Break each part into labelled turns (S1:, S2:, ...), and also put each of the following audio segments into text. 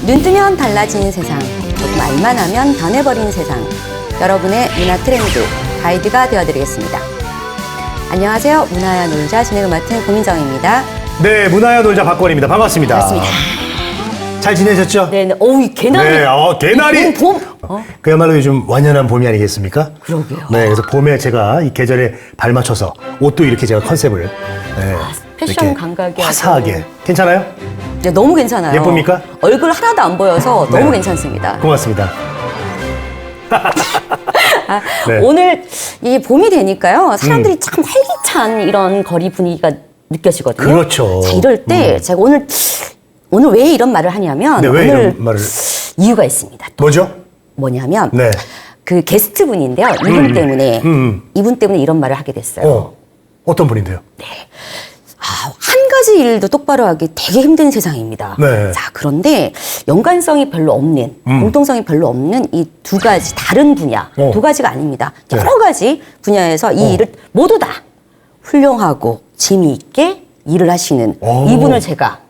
S1: 눈 뜨면 달라지는 세상, 말만 하면 변해버리는 세상. 여러분의 문화 트렌드 가이드가 되어드리겠습니다. 안녕하세요. 문화야 놀자 진행을 맡은 고민정입니다.
S2: 네, 문화야 놀자 박권입니다. 반갑습니다.
S1: 반갑습니다.
S2: 잘 지내셨죠?
S1: 네, 이 개나리.
S2: 네, 개나리.
S1: 봄.
S2: 그야말로 요즘 완연한 봄이 아니겠습니까?
S1: 그러게요.
S2: 네, 그래서 봄에 제가 이 계절에 발맞춰서 옷도 이렇게 제가 컨셉을
S1: 패션
S2: 이렇게
S1: 감각이
S2: 화사하게. 괜찮아요?
S1: 네, 너무 괜찮아요.
S2: 예쁩니까?
S1: 얼굴 하나도 안 보여서
S2: 네.
S1: 너무 괜찮습니다.
S2: 고맙습니다. 네.
S1: 오늘 이 봄이 되니까요. 사람들이 참 활기찬 이런 거리 분위기가 느껴지거든요.
S2: 그렇죠.
S1: 자, 이럴 때 제가 오늘 왜 이런 말을 하냐면
S2: 네, 왜
S1: 오늘
S2: 이런 말을?
S1: 이유가 있습니다.
S2: 뭐죠?
S1: 뭐냐면
S2: 네.
S1: 그 게스트 분인데요. 이분 때문에 이런 말을 하게 됐어요.
S2: 어떤 분인데요?
S1: 한 가지 일도 똑바로 하기 되게 힘든 세상입니다.
S2: 네.
S1: 자, 그런데 연관성이 별로 없는, 공통성이 별로 없는 이 두 가지 다른 분야, 두 가지가 아닙니다.
S2: 네.
S1: 여러 가지 분야에서 이 일을 모두 다 훌륭하고 재미있게 일을 하시는 이분을 제가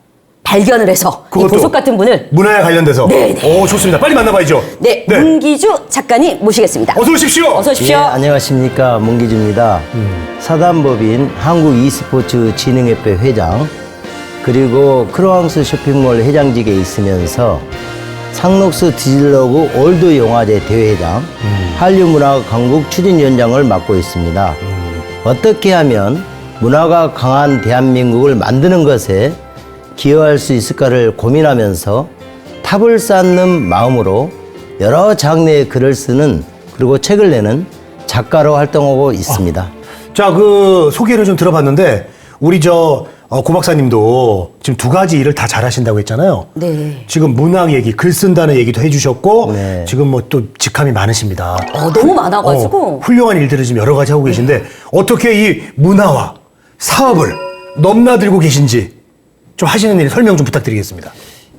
S1: 발견을 해서 이
S2: 그것도
S1: 보석 같은 분을
S2: 문화에 관련돼서.
S1: 네.
S2: 오, 좋습니다. 빨리 만나봐야죠.
S1: 네, 문기주 작가님 모시겠습니다.
S2: 어서 오십시오.
S1: 어서 오십시오.
S3: 예, 안녕하십니까. 문기주입니다. 사단법인 한국 e스포츠 진흥협회 회장, 그리고 크로왕스 쇼핑몰 회장직에 있으면서 상록스 디질러브 올드 영화제 대회장, 한류문화 강국 추진위원장을 맡고 있습니다. 어떻게 하면 문화가 강한 대한민국을 만드는 것에 기여할 수 있을까를 고민하면서 탑을 쌓는 마음으로 여러 장르의 글을 쓰는, 그리고 책을 내는 작가로 활동하고 있습니다.
S2: 자, 그 소개를 좀 들어봤는데 우리 고 박사님도 지금 두 가지 일을 다 잘하신다고 했잖아요.
S1: 네.
S2: 지금 문학 얘기, 글 쓴다는 얘기도 해주셨고
S3: 네.
S2: 지금 뭐 또 직함이 많으십니다.
S1: 너무 많아가지고.
S2: 훌륭한 일들을 지금 여러 가지 하고 계신데 어떻게 이 문화와 사업을 넘나들고 계신지 좀 하시는 일 설명 좀 부탁드리겠습니다.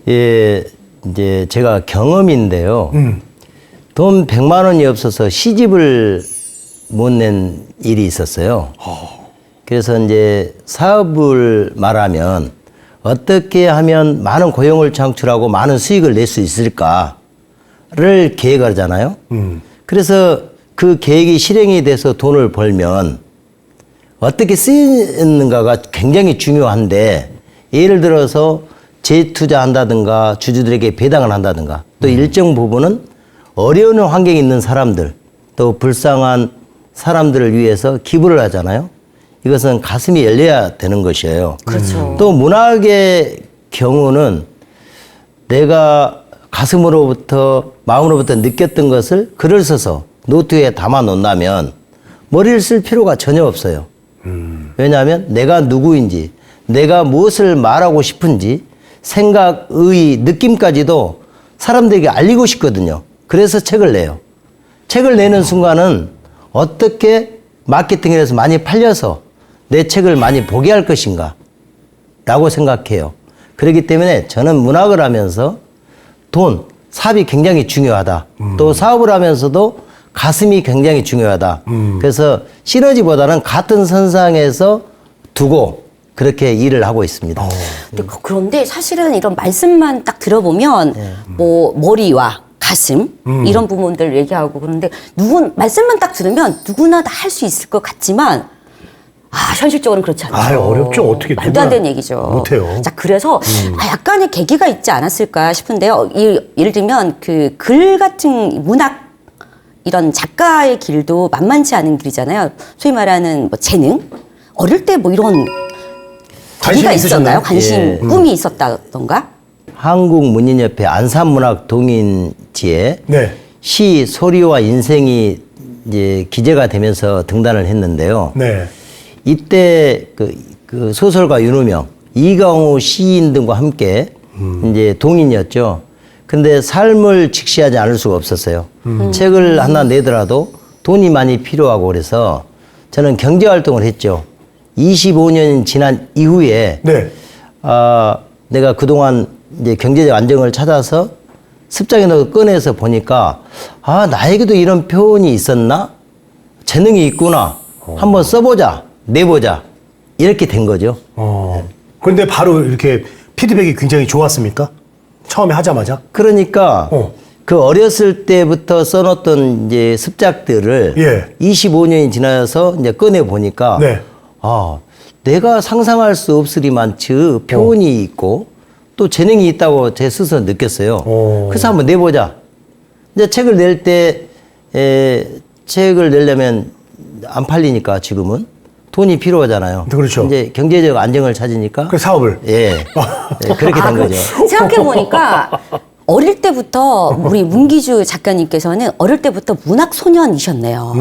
S3: 예, 이제 제가 경험인데요. 돈 100만 원이 없어서 시집을 못 낸 일이 있었어요. 그래서 이제 사업을 말하면 어떻게 하면 많은 고용을 창출하고 많은 수익을 낼 수 있을까를 계획을 하잖아요. 그래서 그 계획이 실행이 돼서 돈을 벌면 어떻게 쓰이는가가 굉장히 중요한데, 예를 들어서 재투자한다든가 주주들에게 배당을 한다든가, 또 일정 부분은 어려운 환경에 있는 사람들, 또 불쌍한 사람들을 위해서 기부를 하잖아요. 이것은 가슴이 열려야 되는 것이에요.
S1: 그렇죠.
S3: 또 문학의 경우는 내가 가슴으로부터, 마음으로부터 느꼈던 것을 글을 써서 노트에 담아 놓는다면 머리를 쓸 필요가 전혀 없어요. 왜냐하면 내가 누구인지, 내가 무엇을 말하고 싶은지 생각, 의, 느낌까지도 사람들에게 알리고 싶거든요. 그래서 책을 내요. 책을 내는 순간은 어떻게 마케팅을 해서 많이 팔려서 내 책을 많이 보게 할 것인가 라고 생각해요. 그렇기 때문에 저는 문학을 하면서 사업이 굉장히 중요하다. 또 사업을 하면서도 가슴이 굉장히 중요하다. 그래서 시너지보다는 같은 선상에서 두고 그렇게 일을 하고 있습니다.
S1: 그런데 사실은 이런 말씀만 딱 들어보면 뭐 머리와 가슴 이런 부분들 얘기하고 그런데 말씀만 딱 들으면 누구나 다 할 수 있을 것 같지만 현실적으로는 그렇지 않죠.
S2: 어렵죠. 어떻게
S1: 말도 안 되는 얘기죠.
S2: 못해요.
S1: 자, 그래서 약간의 계기가 있지 않았을까 싶은데요. 예를 들면 그 글 같은 문학 이런 작가의 길도 만만치 않은 길이잖아요. 소위 말하는 뭐 재능, 어릴 때 뭐 이런 계기가 있었나요? 관심, 꿈이 있었다던가?
S3: 한국문인협회 안산문학 동인지에
S2: 네.
S3: 시 소리와 인생이 이제 기재가 되면서 등단을 했는데요.
S2: 네.
S3: 이때 그 소설가 윤우명, 이강우 시인 등과 함께 이제 동인이었죠. 근데 삶을 직시하지 않을 수가 없었어요. 책을 하나 내더라도 돈이 많이 필요하고 그래서 저는 경제활동을 했죠. 25년 지난 이후에
S2: 네.
S3: 내가 그동안 이제 경제적 안정을 찾아서 습작에 넣어 꺼내서 보니까 나에게도 이런 표현이 있었나? 재능이 있구나. 한번 써보자. 내보자. 이렇게 된 거죠.
S2: 근데 바로 이렇게 피드백이 굉장히 좋았습니까? 처음에 하자마자?
S3: 그러니까
S2: 어.
S3: 그 어렸을 때부터 써놓던 이제 습작들을
S2: 예.
S3: 25년이 지나서 이제 꺼내 보니까
S2: 네.
S3: 아, 내가 상상할 수 없으리만치 표현이 있고 또 재능이 있다고 제 스스로 느꼈어요. 그래서 한번 내보자. 이제 책을 낼 때 책을 내려면 안 팔리니까 지금은 돈이 필요하잖아요.
S2: 그렇죠.
S3: 이제 경제적 안정을 찾으니까
S2: 그 사업을.
S3: 예, 그렇게 된 거죠.
S1: 생각해 보니까 어릴 때부터 우리 문기주 작가님께서는 어릴 때부터 문학 소년이셨네요.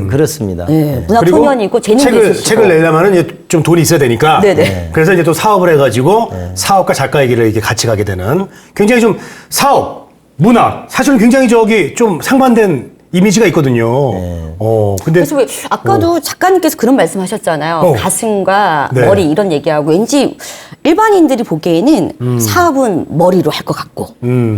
S3: 그렇습니다.
S1: 네, 문학
S2: 그리고
S1: 소년이고 재능도 있으시고.
S2: 책을 내려면은 좀 돈이 있어야 되니까.
S1: 네네.
S2: 그래서 이제 또 사업을 해가지고 사업과 작가의 길을 이렇게 같이 가게 되는 굉장히 좀 사업, 문학 사실은 굉장히 좀 상반된 이미지가 있거든요. 근데
S1: 그래서 왜 아까도 작가님께서 그런 말씀하셨잖아요. 가슴과
S2: 네.
S1: 머리 이런 얘기하고 왠지 일반인들이 보기에는 사업은 머리로 할 것 같고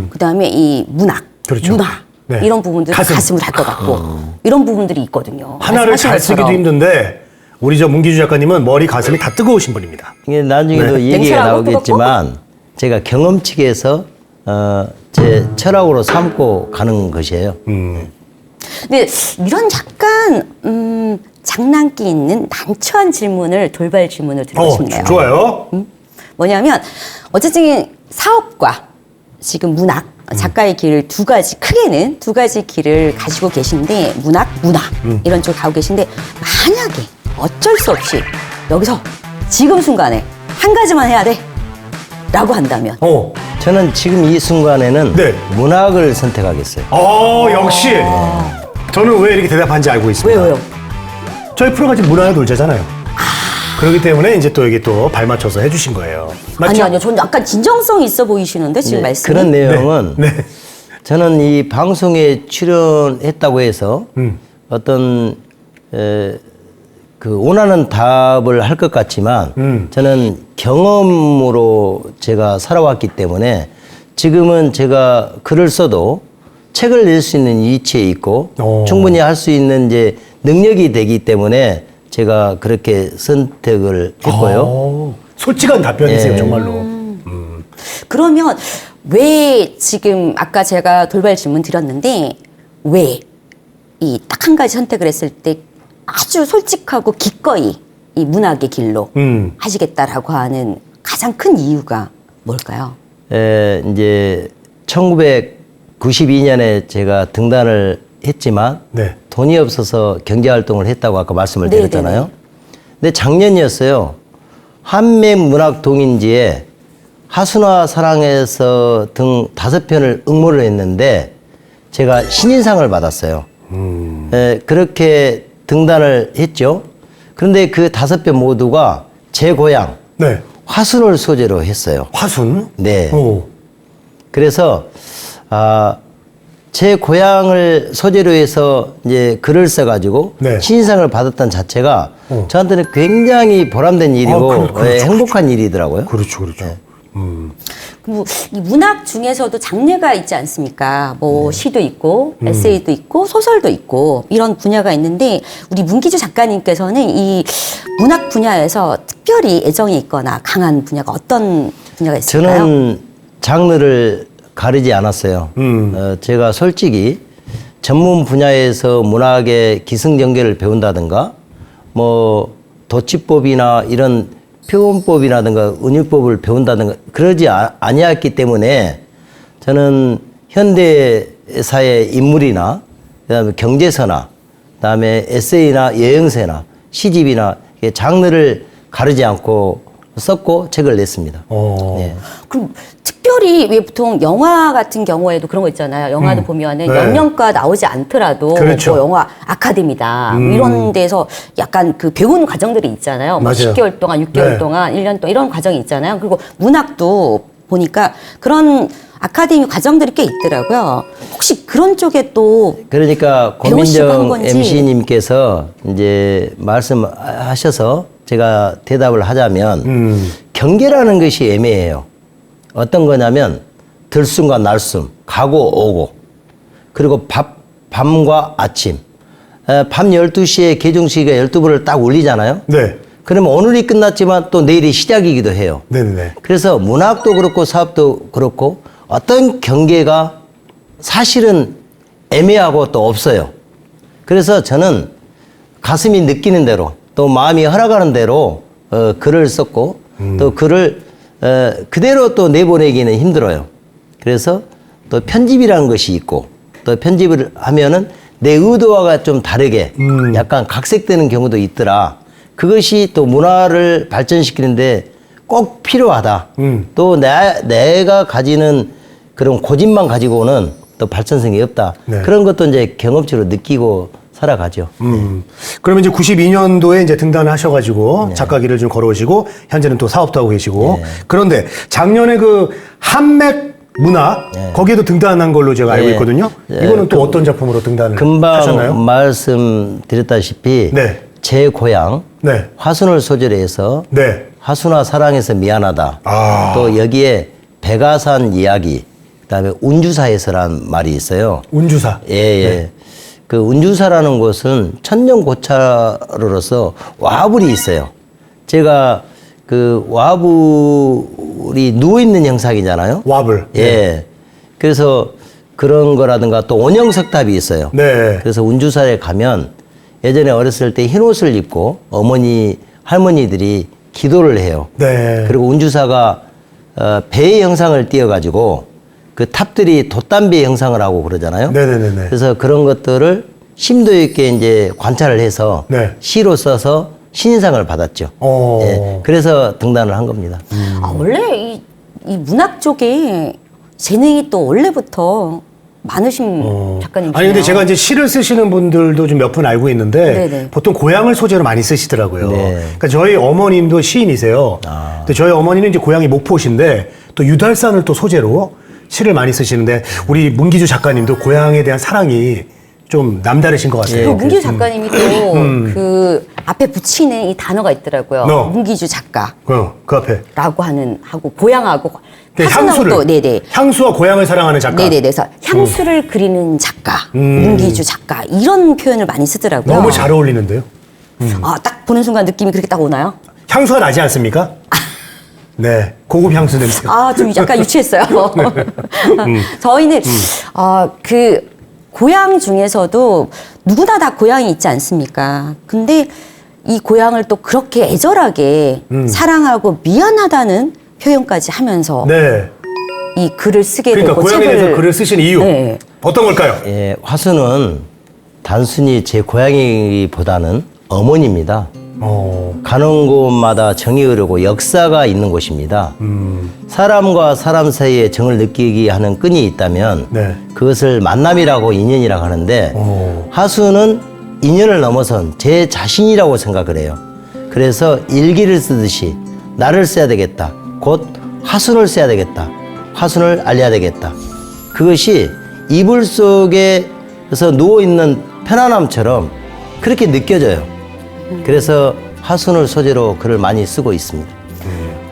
S1: 그다음에 이 문학,
S2: 그렇죠.
S1: 문화
S2: 네.
S1: 이런 부분들 가슴으로 할 것 같고 이런 부분들이 있거든요.
S2: 하나를
S1: 말씀하신
S2: 잘 쓰기도
S1: 것처럼.
S2: 힘든데 우리 저 문기주 작가님은 머리 가슴이 다 뜨거우신 분입니다.
S3: 이게 나중에도 얘기가
S1: 냉철하고
S3: 나오겠지만 제가 경험칙에서 제 철학으로 삼고 가는 것이에요.
S1: 근데 이런 약간 장난기 있는 난처한 질문을 돌발 질문을 드리고 싶네요.
S2: 좋아요.
S1: 뭐냐면 어쨌든 사업과 지금 문학 작가의 길을 크게는 두 가지 길을 가지고 계신데 문화 이런 쪽을 가고 계신데 만약에 어쩔 수 없이 여기서 지금 순간에 한 가지만 해야 돼 라고 한다면
S3: 저는 지금 이 순간에는
S2: 네.
S3: 문학을 선택하겠어요.
S2: 역시. 저는 왜 이렇게 대답한지 알고 있습니다.
S1: 왜요?
S2: 저희 프로가 지금 문화의 놀자잖아요. 그렇기 때문에 이제 또 여기 또 발맞춰서 해주신 거예요. 맞죠?
S1: 아니요. 저는 약간 진정성이 있어 보이시는데 지금 말씀이.
S3: 그런 내용은
S2: 네.
S3: 저는 이 방송에 출연했다고 해서 어떤 그 원하는 답을 할 것 같지만 저는 경험으로 제가 살아왔기 때문에 지금은 제가 글을 써도 책을 낼 수 있는 위치에 있고 충분히 할 수 있는 이제 능력이 되기 때문에 제가 그렇게 선택을 했고요.
S2: 솔직한 답변이세요,
S3: 예.
S2: 정말로.
S1: 그러면 왜 지금 아까 제가 돌발 질문 드렸는데 왜 이 딱 한 가지 선택을 했을 때 아주 솔직하고 기꺼이 이 문학의 길로 하시겠다라고 하는 가장 큰 이유가 뭘까요?
S3: 이제 1992년에 제가 등단을 했지만
S2: 네.
S3: 돈이 없어서 경제활동을 했다고 아까 말씀을
S1: 네네네.
S3: 드렸잖아요. 근데 작년이었어요. 한맥문학동인지에 하수나 사랑에서 등 5편을 응모를 했는데 제가 신인상을 받았어요. 그렇게 등단을 했죠. 그런데 그 5편 모두가 제 고향
S2: 네.
S3: 화순을 소재로 했어요.
S2: 화순?
S3: 네.
S2: 오.
S3: 그래서 제 고향을 소재로 해서 이제 글을 써가지고
S2: 네.
S3: 신인상을 받았던 자체가 저한테는 굉장히 보람된 일이고
S2: 그렇죠.
S3: 행복한 일이더라고요.
S2: 그렇죠.
S1: 뭐, 이 문학 중에서도 장르가 있지 않습니까? 뭐 시도 있고 에세이도 있고 소설도 있고 이런 분야가 있는데 우리 문기주 작가님께서는 이 문학 분야에서 특별히 애정이 있거나 강한 분야가 어떤 분야가 있을까요?
S3: 저는 장르를 가리지 않았어요. 제가 솔직히 전문 분야에서 문학의 기승전결을 배운다든가 뭐 도치법이나 이런 표현법이라든가 은유법을 배운다든가 그러지 아니었기 때문에 저는 현대사의 인물이나 그다음에 경제서나 그다음에 에세이나 여행서나 시집이나 장르를 가르지 않고 썼고 책을 냈습니다. 네.
S1: 그럼 특별히 왜 보통 영화 같은 경우에도 그런 거 있잖아요. 영화도 보면은
S2: 네.
S1: 연령과 나오지 않더라도
S2: 그렇죠.
S1: 뭐 영화 아카데미다 이런 데서 약간 그 배우는 과정들이 있잖아요. 뭐
S2: 맞아요.
S1: 10개월 동안, 6개월
S2: 네.
S1: 동안, 1년 동안 이런 과정이 있잖아요. 그리고 문학도 보니까 그런 아카데미 과정들이 꽤 있더라고요. 혹시 그런 쪽에 또
S3: 그러니까
S1: 배우시고 한
S3: 고민정
S1: 건지.
S3: MC님께서 이제 말씀하셔서 제가 대답을 하자면 경계라는 것이 애매해요. 어떤 거냐면 들숨과 날숨, 가고 오고 그리고 밤과 아침 밤 12시에 개종시가 12분을 딱 울리잖아요.
S2: 네.
S3: 그러면 오늘이 끝났지만 또 내일이 시작이기도 해요.
S2: 네네네.
S3: 그래서 문학도 그렇고 사업도 그렇고 어떤 경계가 사실은 애매하고 또 없어요. 그래서 저는 가슴이 느끼는 대로 또 마음이 허락하는 대로 글을 썼고 또 글을 그대로 또 내보내기는 힘들어요. 그래서 또 편집이라는 것이 있고 또 편집을 하면은 내 의도와 좀 다르게 약간 각색되는 경우도 있더라. 그것이 또 문화를 발전시키는데 꼭 필요하다. 또 내가 가지는 그런 고집만 가지고는 또 발전성이 없다.
S2: 네.
S3: 그런 것도 이제 경험치로 느끼고 살아가죠.
S2: 그러면 이제 92년도에 이제 등단하셔가지고 작가 길을 좀 걸어오시고 현재는 또 사업도 하고 계시고 그런데 작년에 그 한맥 문화 거기에도 등단한 걸로 제가 알고 있거든요. 이거는 또 어떤 작품으로 등단을
S3: 금방
S2: 하셨나요?
S3: 말씀드렸다시피
S2: 네.
S3: 제 고향
S2: 네.
S3: 화순을 소재로 해서
S2: 네.
S3: 화순아 사랑해서 미안하다.
S2: 아.
S3: 또 여기에 백아산 이야기, 그다음에 운주사에서란 말이 있어요.
S2: 운주사.
S3: 예, 예. 그 운주사라는 곳은 천년고찰로서 와불이 있어요. 제가 그 와불이 누워있는 형상이잖아요.
S2: 와불.
S3: 예. 그래서 그런 거라든가 또 원형석탑이 있어요.
S2: 네.
S3: 그래서 운주사에 가면 예전에 어렸을 때 흰 옷을 입고 어머니, 할머니들이 기도를 해요.
S2: 네.
S3: 그리고 운주사가 배의 형상을 띄어가지고 그 탑들이 돛담배 형상을 하고 그러잖아요.
S2: 네네네네.
S3: 그래서 그런 것들을 심도 있게 이제 관찰을 해서
S2: 네.
S3: 시로 써서 신인상을 받았죠.
S2: 어.
S3: 예. 그래서 등단을 한 겁니다.
S1: 아, 원래 이 문학 쪽에 재능이 또 원래부터 많으신 작가님이시네요.
S2: 아니 근데 제가 이제 시를 쓰시는 분들도 좀 몇 분 알고 있는데
S1: 네네.
S2: 보통 고향을 소재로 많이 쓰시더라고요.
S3: 네.
S2: 그러니까 저희 어머님도 시인이세요. 근데 저희 어머니는 이제 고향이 목포신데 또 유달산을 또 소재로 시를 많이 쓰시는데 우리 문기주 작가님도 고향에 대한 사랑이 좀 남다르신 것 같아요.
S1: 그 문기주 작가님이 또 그 앞에 붙이는 이 단어가 있더라고요. 문기주 작가라고
S2: 그 앞에
S1: 하고 고향하고
S2: 그
S1: 화순하고
S2: 향수를
S1: 또 네네.
S2: 향수와 고향을 사랑하는 작가.
S1: 네네. 그래서 향수를 그리는 작가, 문기주 작가 이런 표현을 많이 쓰더라고요.
S2: 너무 잘 어울리는데요.
S1: 아, 딱 보는 순간 느낌이 그렇게 딱 오나요?
S2: 향수가 나지 않습니까? 네, 고급 향수 냄새.
S1: 아, 좀 약간 유치했어요. 저희는 그 고향 중에서도 누구나 다 고향이 있지 않습니까? 근데 이 고향을 또 그렇게 애절하게 사랑하고 미안하다는 표현까지 하면서
S2: 네.
S1: 이 글을 쓰게
S2: 그러니까
S1: 되고
S2: 고향에 대해서 글을 쓰신 이유
S1: 네.
S2: 어떤 걸까요?
S3: 예, 화순은 단순히 제 고향이보다는 어머니입니다. 가는 곳마다 정이 흐르고 역사가 있는 곳입니다. 사람과 사람 사이에 정을 느끼게 하는 끈이 있다면
S2: 네.
S3: 그것을 만남이라고 인연이라고 하는데 하수는 인연을 넘어선 제 자신이라고 생각을 해요. 그래서 일기를 쓰듯이 나를 써야 되겠다. 곧 화순을 써야 되겠다. 화순을 알려야 되겠다. 그것이 이불 속에서 누워있는 편안함처럼 그렇게 느껴져요. 그래서 화순을 소재로 글을 많이 쓰고 있습니다.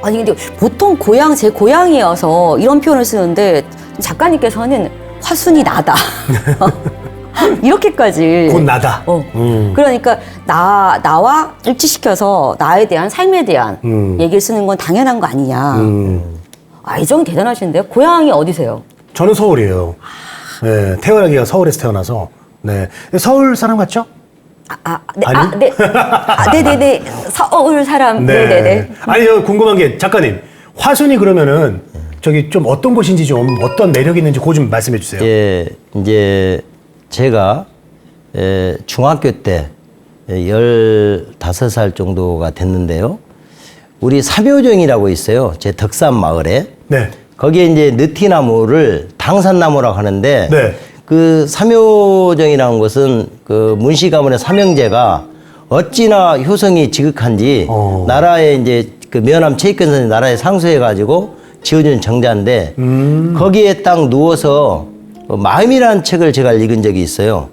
S1: 아니 근데 보통 고향 제 고향이어서 이런 표현을 쓰는데 작가님께서는 화순이 나다 이렇게까지
S2: 곧 나다.
S1: 그러니까 나와 일치시켜서 나에 대한 삶에 대한 얘기를 쓰는 건 당연한 거 아니냐. 아, 이 정도 대단하신데요. 고향이 어디세요?
S2: 저는 서울이에요. 네, 태어나기가 서울에서 태어나서. 네, 서울 사람 같죠?
S1: 네네네. 서울 사람. 네네네.
S2: 아니, 저 궁금한 게 작가님, 화순이 그러면은 저기 좀 어떤 곳인지 좀 어떤 매력이 있는지 그거 좀 말씀해 주세요.
S3: 예, 이제 제가 중학교 때 15살 정도가 됐는데요. 우리 삼효정이라고 있어요. 제 덕산 마을에.
S2: 네.
S3: 거기에 이제 느티나무를 당산나무라고 하는데
S2: 네.
S3: 그 삼효정이라는 것은 그 문씨 가문의 삼형제가 어찌나 효성이 지극한지 나라에 이제 그 면함 체육관선이 나라에 상소해가지고 지어준 정자인데 거기에 딱 누워서 마음이라는 책을 제가 읽은 적이 있어요.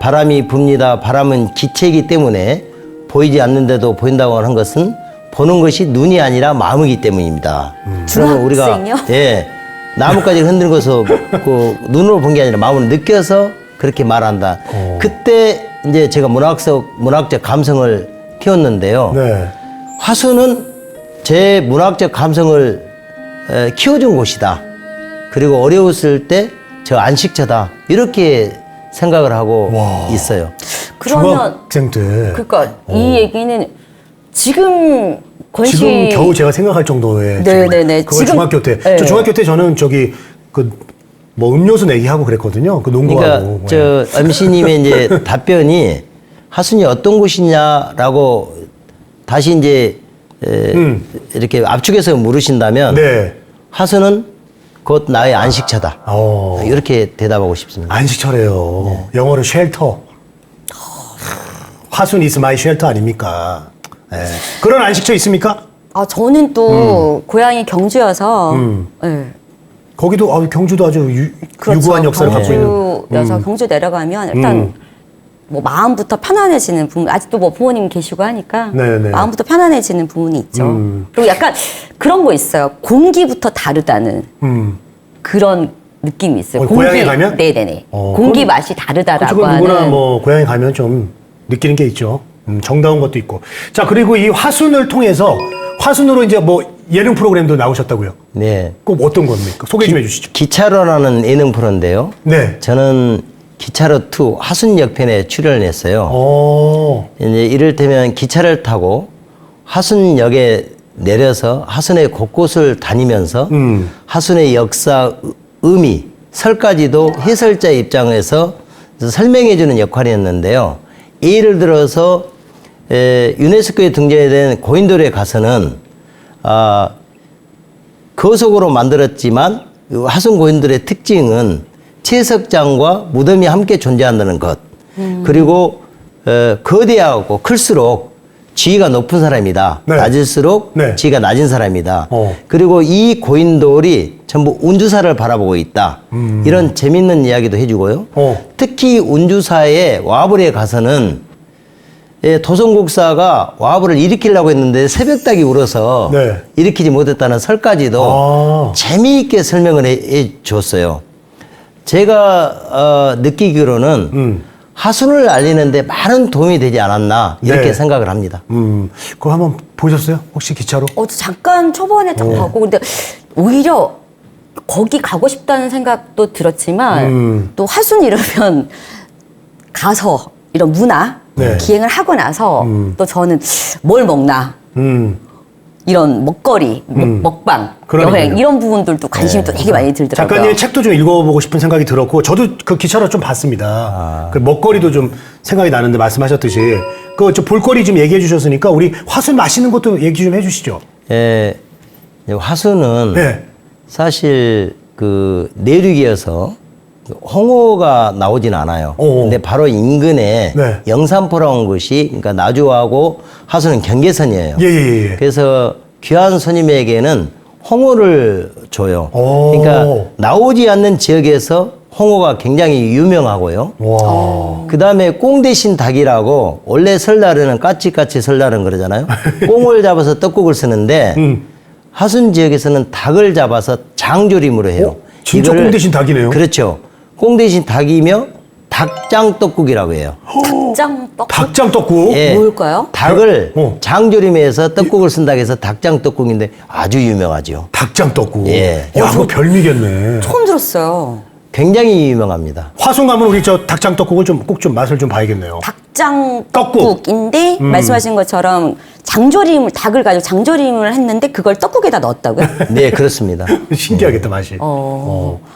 S3: 바람이 붑니다. 바람은 기체이기 때문에 보이지 않는데도 보인다고 하는 것은 보는 것이 눈이 아니라 마음이기 때문입니다. 그러면 우리가
S1: 중학생이요?
S3: 예 나뭇가지를 흔드는 것을 그 눈으로 본 게 아니라 마음으로 느껴서 그렇게 말한다. 그때 이제 제가 문학적 감성을 키웠는데요.
S2: 네.
S3: 화순은 제 문학적 감성을 키워준 곳이다. 그리고 어려웠을 때 저 안식처다. 이렇게 생각을 하고 있어요.
S1: 그러면
S2: 중학생 때.
S1: 그러니까 이 얘기는 지금 권씨
S2: 지금 겨우 제가 생각할 정도의.
S1: 네네네.
S2: 그걸
S1: 지금-
S2: 중학교 때.
S1: 네.
S2: 저 중학교 때 저는 저기 뭐 음료수 내기하고 그랬거든요. 그 농구하고.
S3: 그러니까 저 MC님의 이제 답변이 하순이 어떤 곳이냐라고 다시 이제 이렇게 압축해서 물으신다면
S2: 네.
S3: 하순은 곧 나의 안식처다. 이렇게 대답하고 싶습니다.
S2: 안식처래요. 영어로 쉘터. 화순 is my shelter 아닙니까? 네. 그런 안식처 있습니까?
S1: 아 저는 또 고향이 경주여서 네.
S2: 거기도 경주도 아주
S1: 그렇죠.
S2: 유구한 역사를 갖고 있는.
S1: 경주여서 경주 내려가면 일단 뭐 마음부터 편안해지는 부분 아직도 뭐 부모님 계시고 하니까
S2: 네네.
S1: 마음부터 편안해지는 부분이 있죠. 그리고 약간 그런 거 있어요. 공기부터 다르다는 그런 느낌이 있어요.
S2: 고향에 가면?
S1: 네네네.
S2: 어,
S1: 공기
S2: 그건-
S1: 맛이 다르다라고
S2: 그건 누구나
S1: 하는.
S2: 뭐 고향에 가면 좀 느끼는 게 있죠. 정다운 것도 있고. 자, 그리고 이 화순을 통해서 화순으로 이제 뭐 예능 프로그램도 나오셨다고요.
S3: 네.
S2: 꼭 어떤 겁니까? 소개 좀 해주시죠.
S3: 기차로라는 예능 프로인데요.
S2: 네.
S3: 저는 기차로2 하순 역편에 출연을 했어요. 이제 이를테면 기차를 타고 하순역에 내려서 하순의 곳곳을 다니면서 하순의 역사, 의미, 설까지도 해설자 입장에서 설명해주는 역할이었는데요. 예를 들어서 유네스코에 등재된 고인돌에 가서는 거속으로 만들었지만 하순 고인돌의 특징은 채석장과 무덤이 함께 존재한다는 것. 그리고 거대하고 클수록 지위가 높은 사람이다.
S2: 네.
S3: 낮을수록
S2: 네.
S3: 지위가 낮은 사람이다.
S2: 어.
S3: 그리고 이 고인돌이 전부 운주사를 바라보고 있다. 이런 재밌는 이야기도 해주고요. 특히 운주사의 와불에 가서는 도성국사가 와불을 일으키려고 했는데 새벽닭이 울어서
S2: 네.
S3: 일으키지 못했다는 설까지도 재미있게 설명을 해 줬어요. 제가 느끼기로는 하순을 알리는데 많은 도움이 되지 않았나 이렇게
S2: 네.
S3: 생각을 합니다.
S2: 그거 한번 보셨어요? 혹시 기차로?
S1: 잠깐 초반에 딱 가고 근데 오히려 거기 가고 싶다는 생각도 들었지만 또 화순 이러면 가서 이런 문화
S2: 네.
S1: 기행을 하고 나서 또 저는 뭘 먹나 이런 먹거리, 먹방,
S2: 그러니까요.
S1: 여행 이런 부분들도 관심이 또 되게 많이 들더라고요.
S2: 작가님의 책도 좀 읽어보고 싶은 생각이 들었고 저도 그 기차로 좀 봤습니다. 그 먹거리도 좀 생각이 나는데 말씀하셨듯이 그 저 볼거리 좀 얘기해 주셨으니까 우리 화순 맛있는 것도 얘기 좀 해주시죠.
S3: 화순은
S2: 네.
S3: 사실 그 내륙이어서 홍어가 나오진 않아요. 근데 바로 인근에
S2: 네.
S3: 영산포라는 곳이 그러니까 나주하고 하순은 경계선이에요.
S2: 예.
S3: 그래서 귀한 손님에게는 홍어를 줘요. 그러니까 나오지 않는 지역에서 홍어가 굉장히 유명하고요. 그 다음에 꽁 대신 닭이라고 원래 설날에는 까치까치 설날은 그러잖아요. 꽁을 잡아서 떡국을 쓰는데 하순 지역에서는 닭을 잡아서 장조림으로 해요.
S2: 진짜
S3: 이거를-
S2: 꽁 대신 닭이네요.
S3: 그렇죠. 꽁 대신 닭이며 닭장 떡국이라고 해요.
S1: 닭장 떡국?
S2: 닭장 떡국.
S3: 예.
S1: 뭘까요?
S3: 닭을
S2: 어.
S3: 장조림해서 떡국을 쓴다고 해서 닭장 떡국인데 아주 유명하죠.
S2: 닭장 떡국.
S3: 예.
S2: 야, 그거 별미겠네.
S1: 처음 들었어요.
S3: 굉장히 유명합니다.
S2: 화순 가면 우리 저 닭장 떡국을 좀 꼭 좀 맛을 좀 봐야겠네요.
S1: 닭장
S2: 떡국.
S1: 떡국인데 말씀하신 것처럼 장조림을 닭을 가지고 장조림을 했는데 그걸 떡국에다 넣었다고요?
S3: 네, 그렇습니다.
S2: 신기하겠다 맛이.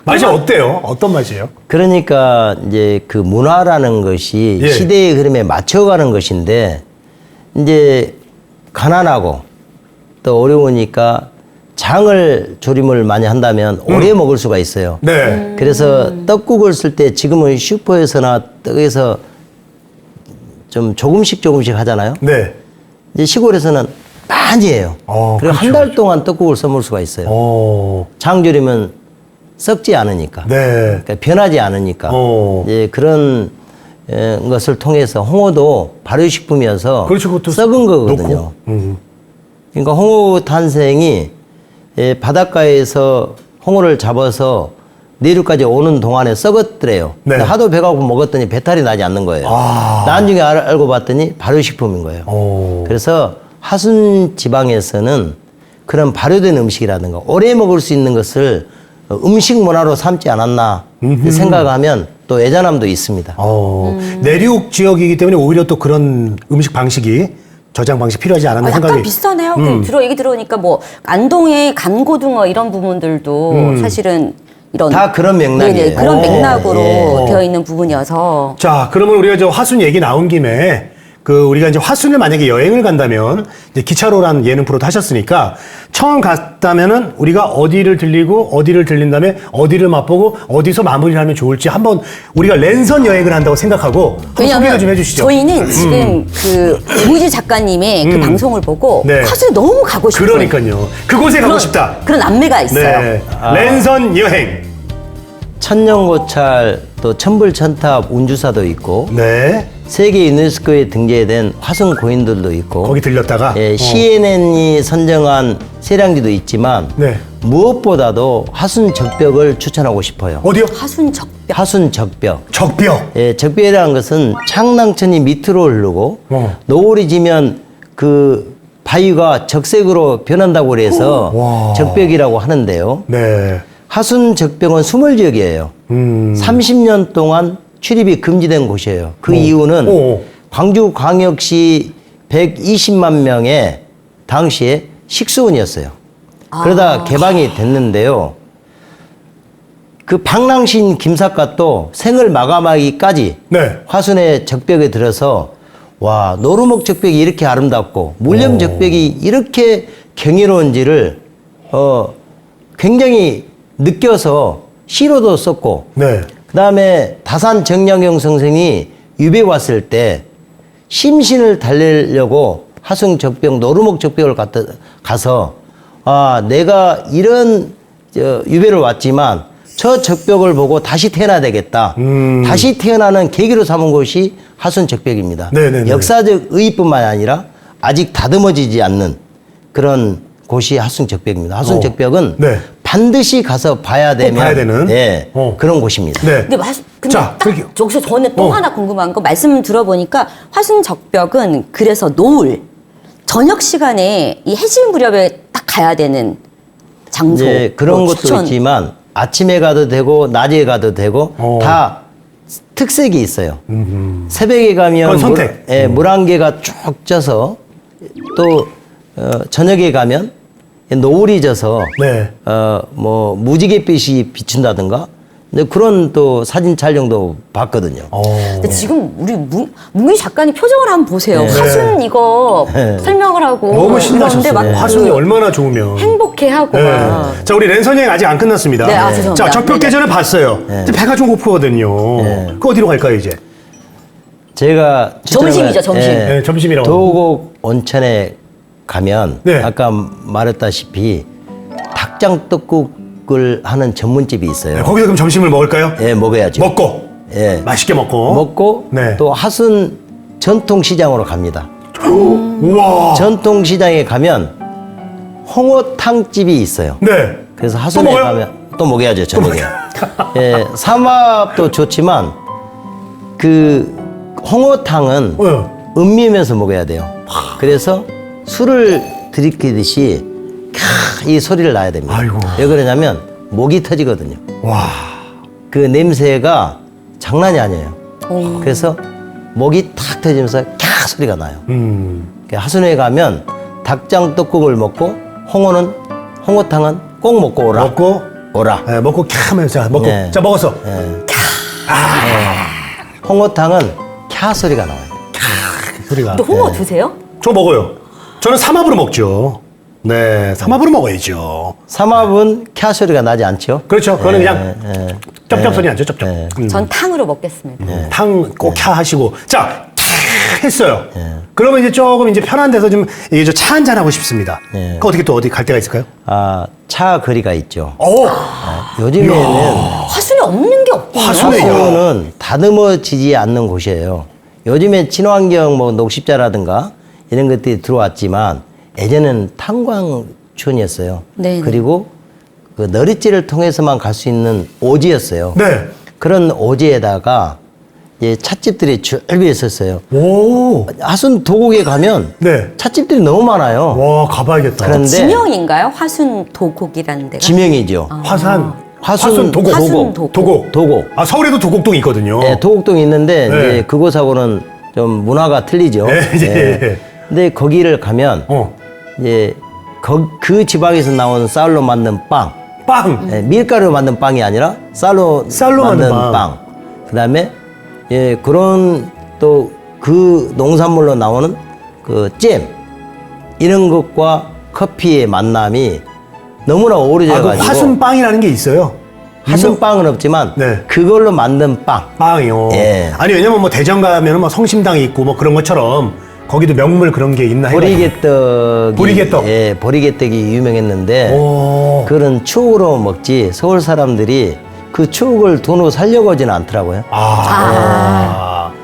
S2: 맛이 어때요? 어떤 맛이에요?
S3: 그러니까 이제 그 문화라는 것이
S2: 예.
S3: 시대의 흐름에 맞춰가는 것인데 이제 가난하고 또 어려우니까 장을 조림을 많이 한다면 오래 먹을 수가 있어요.
S2: 네.
S3: 그래서 떡국을 쓸 때 지금은 슈퍼에서나 떡에서 좀 조금씩 하잖아요.
S2: 네.
S3: 이제 시골에서는 많이 해요. 그리고
S2: 그렇죠.
S3: 한 달 동안 떡국을 써먹을 수가 있어요. 장조림은 썩지 않으니까.
S2: 네.
S3: 그러니까 변하지 않으니까.
S2: 어.
S3: 이제 그런 것을 통해서 홍어도 발효식품이어서
S2: 그렇죠. 그것도
S3: 썩은 거거든요.
S2: 넣고.
S3: 그러니까 홍어 탄생이 바닷가에서 홍어를 잡아서 내륙까지 오는 동안에 썩었더래요.
S2: 네.
S3: 근데 하도 배가 고프 먹었더니 배탈이 나지 않는 거예요. 나중에 알고 봤더니 발효식품인 거예요. 그래서 하순 지방에서는 그런 발효된 음식이라든가 오래 먹을 수 있는 것을 음식 문화로 삼지 않았나 생각하면 또 애잔함도 있습니다.
S2: 내륙 지역이기 때문에 오히려 또 그런 음식 방식이 저장 방식 필요하지 않았나
S1: 약간
S2: 생각이.
S1: 비슷하네요. 얘기 들어보니까 뭐 안동의 간고등어 이런 부분들도 사실은 이런
S3: 다 그런 맥락이에요.
S1: 네네, 그런 맥락으로
S2: 예.
S1: 되어 있는 부분이어서
S2: 자, 그러면 우리가 저 화순 얘기 나온 김에 우리가 이제 화순을 만약에 여행을 간다면 이제 기차로라는 예능 프로도 하셨으니까 처음 갔다면은 우리가 어디를 들리고 어디를 들린 다음에 어디를 맛보고 어디서 마무리를 하면 좋을지 한번 우리가 랜선 여행을 한다고 생각하고 소개를 좀 해주시죠.
S1: 저희는 지금 그 우희재 작가님의 그 방송을 보고
S2: 네.
S1: 화순에 너무 가고 싶어요.
S2: 그러니까요. 그곳에 가고 싶다.
S1: 그런 안매가 있어요.
S2: 네. 랜선 여행.
S3: 천년고찰 또 천불천탑 운주사도 있고
S2: 네.
S3: 세계 유네스코에 등재된 화순 고인돌도 있고
S2: 거기 들렸다가
S3: CNN이 선정한 세량지도 있지만
S2: 네.
S3: 무엇보다도 화순 적벽을 추천하고 싶어요.
S2: 어디요?
S1: 화순 적벽.
S3: 화순 적벽.
S2: 적벽.
S3: 적벽이라는 것은 창랑천이 밑으로 흐르고 노을이 지면 그 바위가 적색으로 변한다고 그래서
S2: 와.
S3: 적벽이라고 하는데요.
S2: 네.
S3: 하순 적벽은 수몰지역이에요. 30년 동안 출입이 금지된 곳이에요. 그 이유는 광주광역시 120만 명의 당시에 식수원이었어요. 그러다 개방이 됐는데요. 그 방랑신 김삿갓도 생을 마감하기까지
S2: 네.
S3: 화순의 적벽에 들어서 와, 노루목 적벽이 이렇게 아름답고 물렴 적벽이 이렇게 경이로운지를 굉장히 느껴서 시로도 썼고
S2: 네.
S3: 그다음에 다산 정량용 선생이 유배 왔을 때 심신을 달래려고 하순 적벽 노루목 적벽을 가서 아, 내가 이런 유배를 왔지만 저 적벽을 보고 다시 태어나야 되겠다. 다시 태어나는 계기로 삼은 곳이 하순 적벽입니다.
S2: 네네네.
S3: 역사적 의의뿐만 아니라 아직 다듬어지지 않는 그런 곳이 하순 적벽입니다. 하순 적벽은
S2: 네.
S3: 반드시 가서 봐야 되는,
S2: 봐야 되는?
S3: 네, 그런 곳입니다.
S2: 네.
S1: 근데
S2: 자,
S1: 딱
S2: 그렇게-
S1: 여기서 저는 또 하나 궁금한 거 말씀 들어보니까 화순 적벽은 그래서 노을 저녁 시간에 이 해질 무렵에 딱 가야 되는 장소.
S3: 이제 그런
S1: 뭐
S3: 것도
S1: 추천.
S3: 있지만 아침에 가도 되고 낮에 가도 되고 다 특색이 있어요. 새벽에 가면
S2: 그건 선택.
S3: 물 한 개가 쭉 쪄서 또 저녁에 가면 노을이 져서
S2: 네.
S3: 뭐 무지갯빛이 비춘다든가 근데 그런 또 사진 촬영도 봤거든요.
S1: 근데 지금 우리 문희 작가님 표정을 한번 보세요. 화순 이거 설명을 하고
S2: 너무
S1: 그런데
S2: 신나셨어요.
S1: 막
S2: 화순이
S1: 그
S2: 얼마나 좋으면.
S1: 행복해하고
S2: 네.
S1: 막.
S2: 자, 우리 랜선 여행 아직 안 끝났습니다.
S1: 네, 아, 죄송합니다.
S2: 자, 적벽대전을 봤어요.
S3: 네.
S2: 근데 배가 좀 고프거든요. 그 어디로 갈까요, 이제?
S3: 제가
S1: 점심이죠, 점심.
S2: 네, 점심이라고.
S3: 도곡 온천에 가면
S2: 네.
S3: 아까 말했다시피 닭장 떡국을 하는 전문집이 있어요.
S2: 네, 거기서 그럼 점심을 먹을까요?
S3: 예, 먹어야죠.
S2: 먹고.
S3: 예.
S2: 맛있게 먹고.
S3: 먹고
S2: 네.
S3: 또 하순 전통시장으로 갑니다.
S2: 우와.
S3: 전통시장에 가면 홍어탕집이 있어요.
S2: 네.
S3: 그래서 하순에
S2: 먹어요?
S3: 가면 또 먹어야죠, 저녁에. 예, 삼합도 좋지만 그 홍어탕은 음미면서 먹어야 돼요. 그래서 술을 들이키듯이 이 소리를 나야 됩니다.
S2: 아이고.
S3: 왜 그러냐면 목이 터지거든요.
S2: 와.
S3: 그 냄새가 장난이 아니에요. 그래서 목이 탁 터지면서 캬 소리가 나요. 하순에 가면 닭장 떡국을 먹고 홍어탕은 꼭 먹고 오라.
S2: 먹고.
S3: 오라.
S2: 네, 먹고 캬 하면서 자, 먹고.
S3: 네.
S2: 자, 먹었어.
S3: 홍어탕은 캬 소리가 나와요.
S2: 소리가.
S1: 또 홍어 드세요?
S2: 저 먹어요. 저는 삼합으로 먹죠. 네, 삼합으로 먹어야죠.
S3: 삼합은 캬 소리가 나지 않죠?
S2: 그렇죠. 그거는 그냥 쩝쩝 소리 나죠, 쩝쩝.
S1: 전 탕으로 먹겠습니다.
S2: 탕 꼭 캬 하시고. 자, 캬 했어요. 그러면 이제 조금 이제 편한 데서 좀 이제 차 한잔 하고 싶습니다. 그 어떻게 또 어디 갈 데가 있을까요?
S3: 차 거리가 있죠.
S2: 오!
S3: 요즘에는
S1: 화순에 없는 게 없군요.
S2: 화순에
S3: 화순은 다듬어지지 않는 곳이에요. 요즘엔 친환경 뭐 녹십자라든가 이런 것들이 들어왔지만 예전에는 탄광촌이었어요.
S1: 네네.
S3: 그리고 그 너릿지를 통해서만 갈 수 있는 오지였어요.
S2: 네.
S3: 그런 오지에다가 예, 찻집들이 줄비어 있었어요.
S2: 오.
S3: 하순 도곡에 가면
S2: 네.
S3: 찻집들이 너무 많아요.
S2: 와, 가봐야겠다.
S3: 그런데
S1: 지명인가요? 화순 도곡이라는 데가?
S3: 지명이죠.
S2: 화산.
S3: 화순
S2: 도곡.
S1: 화순
S2: 도곡.
S3: 도곡.
S2: 아, 서울에도 도곡동이 있거든요.
S3: 예, 도곡동이 있는데
S2: 네.
S3: 이제 그곳하고는 좀 문화가 틀리죠.
S2: 네, 이제.
S3: 예. 근데 거기를 가면 이제 그 지방에서 나온 쌀로 만든 빵,
S2: 빵.
S3: 예, 밀가루로 만든 빵이 아니라 쌀로
S2: 만든
S3: 만든
S2: 빵.
S3: 빵. 그다음에 예, 그런 또 그 농산물로 나오는 그 잼 이런 것과 커피의 만남이 너무나
S2: 아,
S3: 어우러져
S2: 그
S3: 가지고
S2: 화순빵이라는 게 있어요.
S3: 화순빵은 없지만
S2: 네.
S3: 그걸로 만든 빵.
S2: 빵이요.
S3: 예.
S2: 아니, 왜냐면 뭐 대전 가면은 뭐 성심당이 있고 뭐 그런 것처럼 거기도 명물 그런 게 있나 해가지고.
S3: 보리개떡이
S2: 보리개떡.
S3: 예, 보리개떡이 유명했는데
S2: 오.
S3: 그런 추억으로 먹지 서울 사람들이 그 추억을 돈으로 살려고 하지는 않더라고요.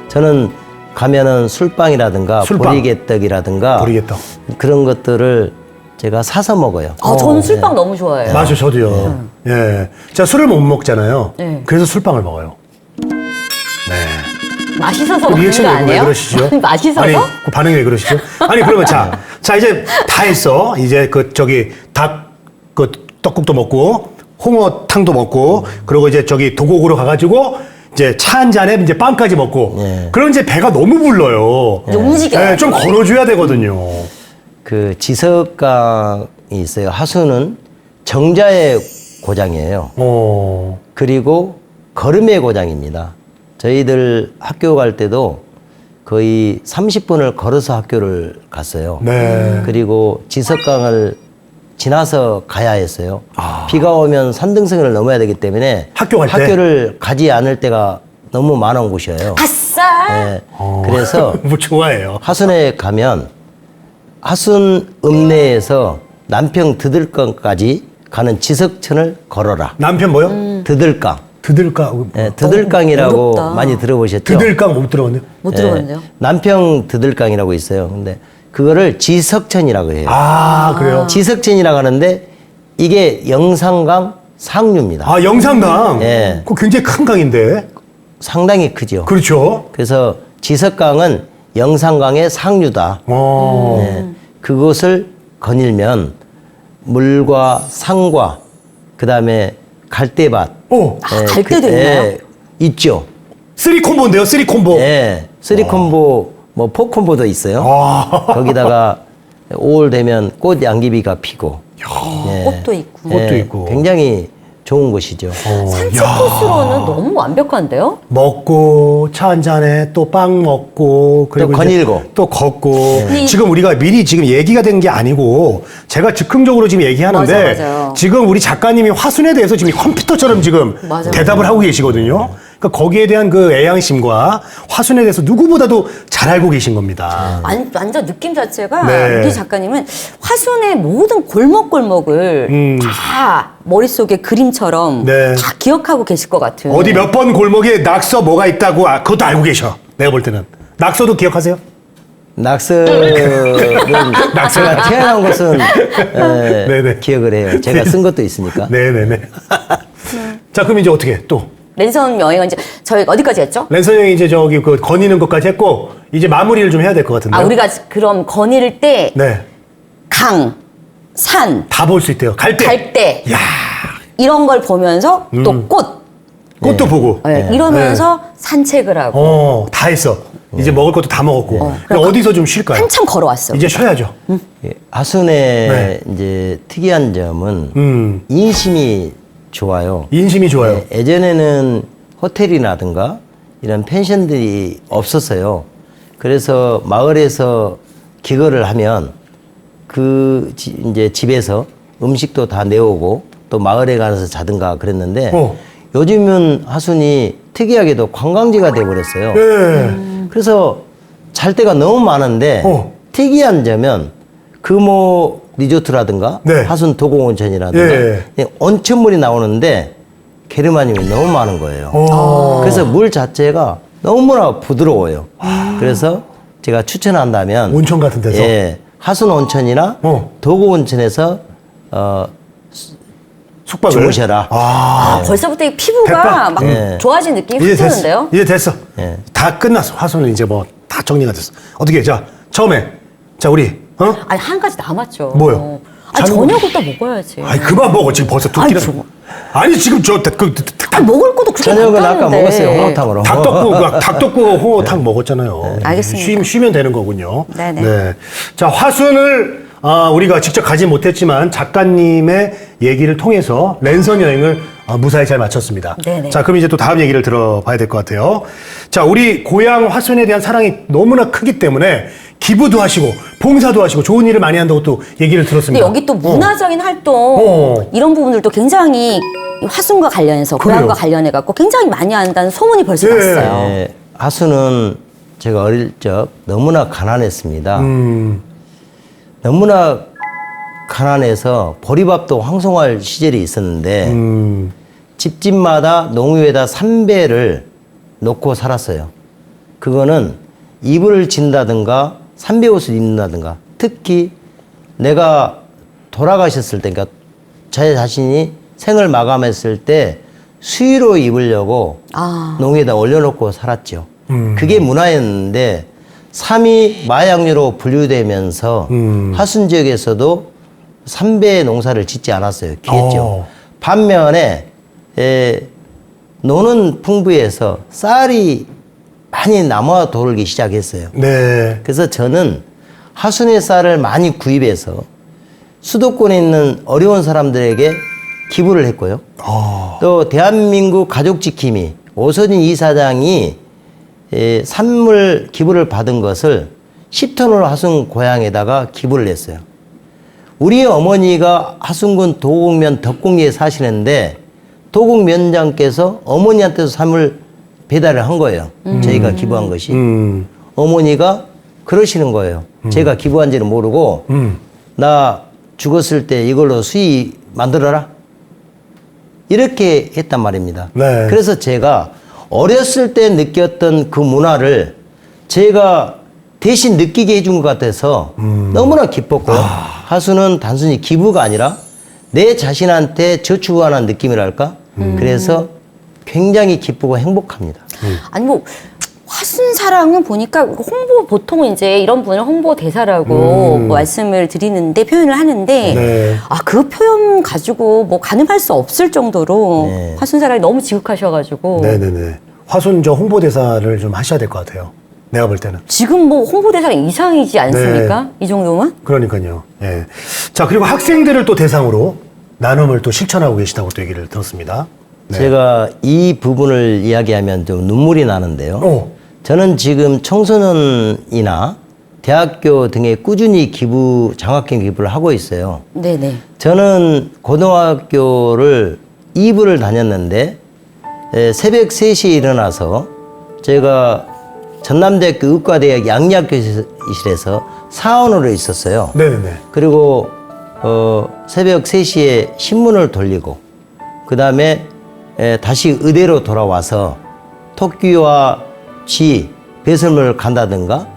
S3: 저는 가면은 술빵이라든가
S2: 술빵.
S3: 보리개떡이라든가
S2: 보리개떡.
S3: 그런 것들을 제가 사서 먹어요.
S1: 저는 술빵 너무 좋아해요.
S2: 맞아요, 저도요. 예. 자, 술을 못 먹잖아요.
S1: 네.
S2: 그래서 술빵을 먹어요. 네.
S1: 맛있어서
S2: 그
S1: 먹는
S2: 리액션이
S1: 거
S2: 왜
S1: 아니에요?
S2: 그러시죠?
S1: 맛있어서?
S2: 아니, 그 반응이 왜 그러시죠? 아니, 그러면 자, 이제 다 했어. 이제 그 떡국도 먹고, 홍어탕도 먹고, 그리고 이제 도곡으로 가가지고, 이제 차 한 잔에 이제 빵까지 먹고,
S3: 예.
S2: 그럼 이제 배가 너무 불러요.
S1: 이제 움직여요.
S2: 예, 좀 걸어줘야 되거든요.
S3: 그 지석강이 있어요. 하수는 정자의 고장이에요. 그리고 걸음의 고장입니다. 저희들 학교 갈 때도 거의 30분을 걸어서 학교를 갔어요.
S2: 네.
S3: 그리고 지석강을 지나서 가야 했어요. 비가 오면 산등성을 넘어야 되기 때문에
S2: 학교 갈 때?
S3: 학교를 가지 않을 때가 너무 많은 곳이에요.
S1: 아싸!
S3: 네. 그래서
S2: 뭐 좋아해요.
S3: 하순에 가면 하순 읍내에서 남평 드들강까지 가는 지석천을 걸어라.
S2: 남편 뭐요?
S3: 드들강.
S2: 드들강.
S3: 예, 드들강이라고
S1: 어렵다.
S3: 많이 들어보셨죠?
S2: 드들강 못 들어봤네요.
S1: 못 들어봤는데요?
S3: 남평 드들강이라고 있어요. 근데 그거를 지석천이라고 해요.
S2: 아, 그래요?
S3: 지석천이라고 하는데 이게 영산강 상류입니다.
S2: 아, 영산강.
S3: 예.
S2: 그거 굉장히 큰 강인데.
S3: 상당히 크죠.
S2: 그렇죠.
S3: 그래서 지석강은 영산강의 상류다. 네. 그곳을 거닐면 물과 상과 그다음에 갈대밭
S1: 갈대도 있나요?
S3: 있죠.
S2: 쓰리 콤보인데요, 쓰리 콤보.
S3: 예. 쓰리 콤보 뭐 포 콤보도 있어요. 거기다가 5월 되면 꽃 양귀비가 피고
S1: 꽃도 있고.
S2: 꽃도 있고.
S3: 굉장히 좋은 곳이죠.
S1: 산책 코스로는 너무 완벽한데요?
S2: 먹고 차 한 잔에 또 빵 먹고 그리고
S3: 또
S2: 이제
S3: 거닐고.
S2: 또 걷고
S1: 네.
S2: 지금 우리가 미리 지금 얘기가 된 게 아니고 제가 즉흥적으로 지금 얘기하는데
S1: 맞아요.
S2: 지금 우리 작가님이 화순에 대해서 지금 컴퓨터처럼 지금
S1: 맞아요.
S2: 대답을 하고 계시거든요. 그러니까 거기에 대한 그 애양심과 화순에 대해서 누구보다도 잘 알고 계신 겁니다.
S1: 완전 느낌 자체가
S2: 네.
S1: 우리 작가님은 화순의 모든 골목골목을 다 머릿속에 그림처럼
S2: 네.
S1: 다 기억하고 계실 것 같은.
S2: 어디 몇 번 골목에 낙서 뭐가 있다고 그것도 알고 계셔. 내가 볼 때는 낙서도 기억하세요?
S3: 낙서는 제가 태어난 것은
S2: 네네.
S3: 기억을 해요. 제가 쓴 것도 있으니까.
S2: 네네네. 자, 그럼 이제 어떻게 또?
S1: 랜선 여행은 이제 저희 어디까지 했죠?
S2: 랜선 형이 이제 그 거니는 것까지 했고 이제 마무리를 좀 해야 될 것 같은데요.
S1: 우리가 그럼 거닐 때
S2: 네.
S1: 강, 산,
S2: 다 볼 수 있대요. 갈대.
S1: 갈대
S2: 야,
S1: 이런 걸 보면서 또 꽃.
S2: 꽃도 보고.
S1: 이러면서 산책을 하고
S2: 다 했어. 이제 먹을 것도 다 먹었고.
S1: 그러니까
S2: 어디서 좀 쉴까요?
S1: 한참 걸어왔어.
S2: 이제 쉬어야죠.
S3: 예, 하순의 이제 특이한 점은 인심이 좋아요.
S2: 인심이 좋아요.
S3: 예, 예전에는 호텔이라든가 이런 펜션들이 없었어요. 그래서 마을에서 기거를 하면 이제 집에서 음식도 다 내오고 또 마을에 가서 자든가 그랬는데 요즘은 하순이 특이하게도 관광지가 돼버렸어요.
S2: 네.
S3: 그래서 잘 데가 너무 많은데 특이한 점은 금호 리조트라든가
S2: 네.
S3: 하순 도곡온천이라든가
S2: 예.
S3: 온천물이 나오는데 게르마늄이 너무 많은 거예요. 그래서 물 자체가 너무나 부드러워요. 그래서 제가 추천한다면
S2: 온천 같은 데서?
S3: 예, 하순 온천이나 도곡 온천에서
S2: 숙박을
S3: 주무셔라.
S1: 벌써부터 이 피부가
S2: 됐다.
S1: 막 좋아진 느낌이
S2: 이제
S1: 확
S2: 됐어.
S1: 드는데요?
S2: 이제 됐어.
S3: 예.
S2: 다 끝났어. 화수는 이제 뭐 다 정리가 됐어. 어떻게 자 처음에 자 우리
S1: 아니 한 가지 남았죠.
S2: 뭐요?
S1: 아니
S2: 자는
S1: 저녁을 또 먹어야지.
S2: 아니 그만 먹어 지금 벌써 두
S1: 아니,
S2: 끼나.
S1: 저-
S2: 아니 지금
S1: 아니, 먹을 것도 그렇게
S3: 저녁은 아까
S1: 많다는데.
S3: 먹었어요. 홍어탕으로.
S2: 닭떡국 홍어탕 먹었잖아요.
S1: 알겠습니다.
S2: 쉬면 되는 거군요.
S1: 네네.
S2: 네. 자 화순을 우리가 직접 가지 못했지만 작가님의 얘기를 통해서 랜선 여행을 무사히 잘 마쳤습니다.
S1: 네네.
S2: 자 그럼 이제 또 다음 얘기를 들어봐야 될 것 같아요. 자 우리 고향 화순에 대한 사랑이 너무나 크기 때문에 기부도 하시고 봉사도 하시고 좋은 일을 많이 한다고 또 얘기를
S1: 근데
S2: 들었습니다.
S1: 여기 또 문화적인 활동
S2: 어.
S1: 이런 부분들도 굉장히 화순과 관련해서
S2: 그래요.
S1: 고향과 관련해 갖고 굉장히 많이 한다는 소문이 벌써
S2: 예.
S1: 났어요.
S3: 예, 하수는 제가 어릴 적 너무나 가난했습니다. 너무나 가난해서 보리밥도 황송할 시절이 있었는데 집집마다 농유에다 삼배를 놓고 살았어요. 그거는 이불을 진다든가 삼배 옷을 입는다든가 특히 내가 돌아가셨을 때 그러니까 제 자신이 생을 마감했을 때 수의로 입으려고 농유에다 올려놓고 살았죠. 그게 문화였는데 삼이 마약류로 분류되면서 하순 지역에서도 삼배 농사를 짓지 않았어요. 기했죠. 반면에 노는 풍부에서 쌀이 많이 남아 돌기 시작했어요.
S2: 네.
S3: 그래서 저는 하순의 쌀을 많이 구입해서 수도권에 있는 어려운 사람들에게 기부를 했고요. 또 대한민국 가족지킴이 오선진 이사장이 산물 기부를 받은 것을 10톤을 하순 고향에다가 기부를 했어요. 우리 어머니가 하순군 도곡면 덕공리에 사시는데 도곡면장께서 어머니한테도 산물 배달을 한 거예요. 저희가 기부한 것이. 어머니가 그러시는 거예요. 제가 기부한지는 모르고 나 죽었을 때 이걸로 수의 만들어라. 이렇게 했단 말입니다.
S2: 네.
S3: 그래서 제가 어렸을 때 느꼈던 그 문화를 제가 대신 느끼게 해준 것 같아서 너무나 기뻤고요. 하수는 단순히 기부가 아니라 내 자신한테 저축하는 느낌이랄까? 그래서 굉장히 기쁘고 행복합니다.
S1: 아니 뭐 화순 사랑은 보니까 홍보 보통 이제 이런 분을 홍보 대사라고 뭐 말씀을 드리는데 표현을 하는데
S2: 네.
S1: 그 표현 가지고 뭐 가늠할 수 없을 정도로
S3: 네.
S1: 화순 사랑이 너무 지극하셔가지고
S2: 네네네. 화순 저 홍보대사를 좀 하셔야 될 것 같아요. 내가 볼 때는.
S1: 지금 뭐 홍보 대사 이상이지 않습니까? 이 정도면?
S2: 그러니까요. 예. 자, 그리고 학생들을 또 대상으로 나눔을 또 실천하고 계시다고 또 얘기를 들었습니다. 네.
S3: 제가 이 부분을 이야기하면 좀 눈물이 나는데요. 저는 지금 청소년이나 대학교 등에 꾸준히 장학금 기부를 하고 있어요.
S1: 네네.
S3: 저는 고등학교를 2부를 다녔는데 새벽 3시에 일어나서 제가 전남대학교 의과대학 양리학교실에서 사원으로 있었어요.
S2: 네네네.
S3: 그리고 새벽 3시에 신문을 돌리고 그 다음에 다시 의대로 돌아와서 토끼와 쥐, 배설물을 간다든가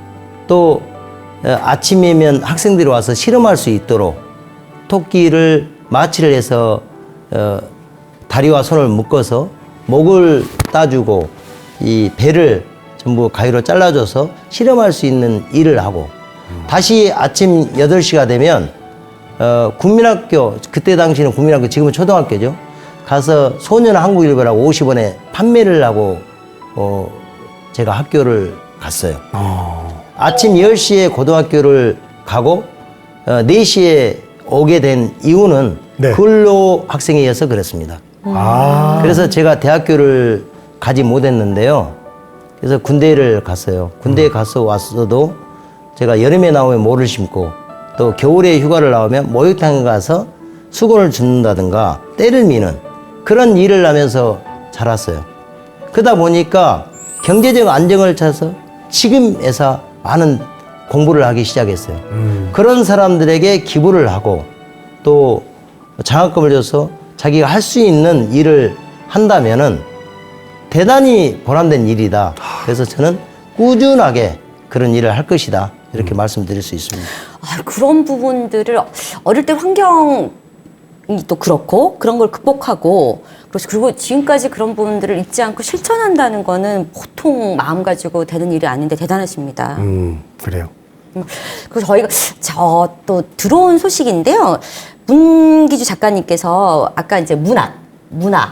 S3: 또 아침이면 학생들이 와서 실험할 수 있도록 토끼를 마취를 해서 다리와 손을 묶어서 목을 따주고 이 배를 전부 가위로 잘라줘서 실험할 수 있는 일을 하고 다시 아침 8시가 되면 국민학교, 그때 당시는 국민학교, 지금은 초등학교죠. 가서 소년 한국일보라고 50원에 판매를 하고 제가 학교를 갔어요. 아침 10시에 고등학교를 가고 4시에 오게 된 이유는
S2: 네.
S3: 근로 학생이어서 그렇습니다. 그래서 제가 대학교를 가지 못했는데요. 그래서 군대를 갔어요. 군대에 가서 왔어도 제가 여름에 나오면 모를 심고 또 겨울에 휴가를 나오면 목욕탕에 가서 수건을 줍는다든가 때를 미는 그런 일을 하면서 자랐어요. 그러다 보니까 경제적 안정을 찾아서 지금에서 많은 공부를 하기 시작했어요. 그런 사람들에게 기부를 하고 또 장학금을 줘서 자기가 할 수 있는 일을 한다면은 대단히 보람된 일이다. 그래서 저는 꾸준하게 그런 일을 할 것이다. 이렇게 말씀드릴 수 있습니다.
S1: 그런 부분들을 어릴 때 환경 또 그렇고 그런 걸 극복하고 그리고 지금까지 그런 부분들을 잊지 않고 실천한다는 거는 보통 마음 가지고 되는 일이 아닌데 대단하십니다.
S2: 그래요.
S1: 그리고 저희가 저 또 들어온 소식인데요. 문기주 작가님께서 아까 이제 문화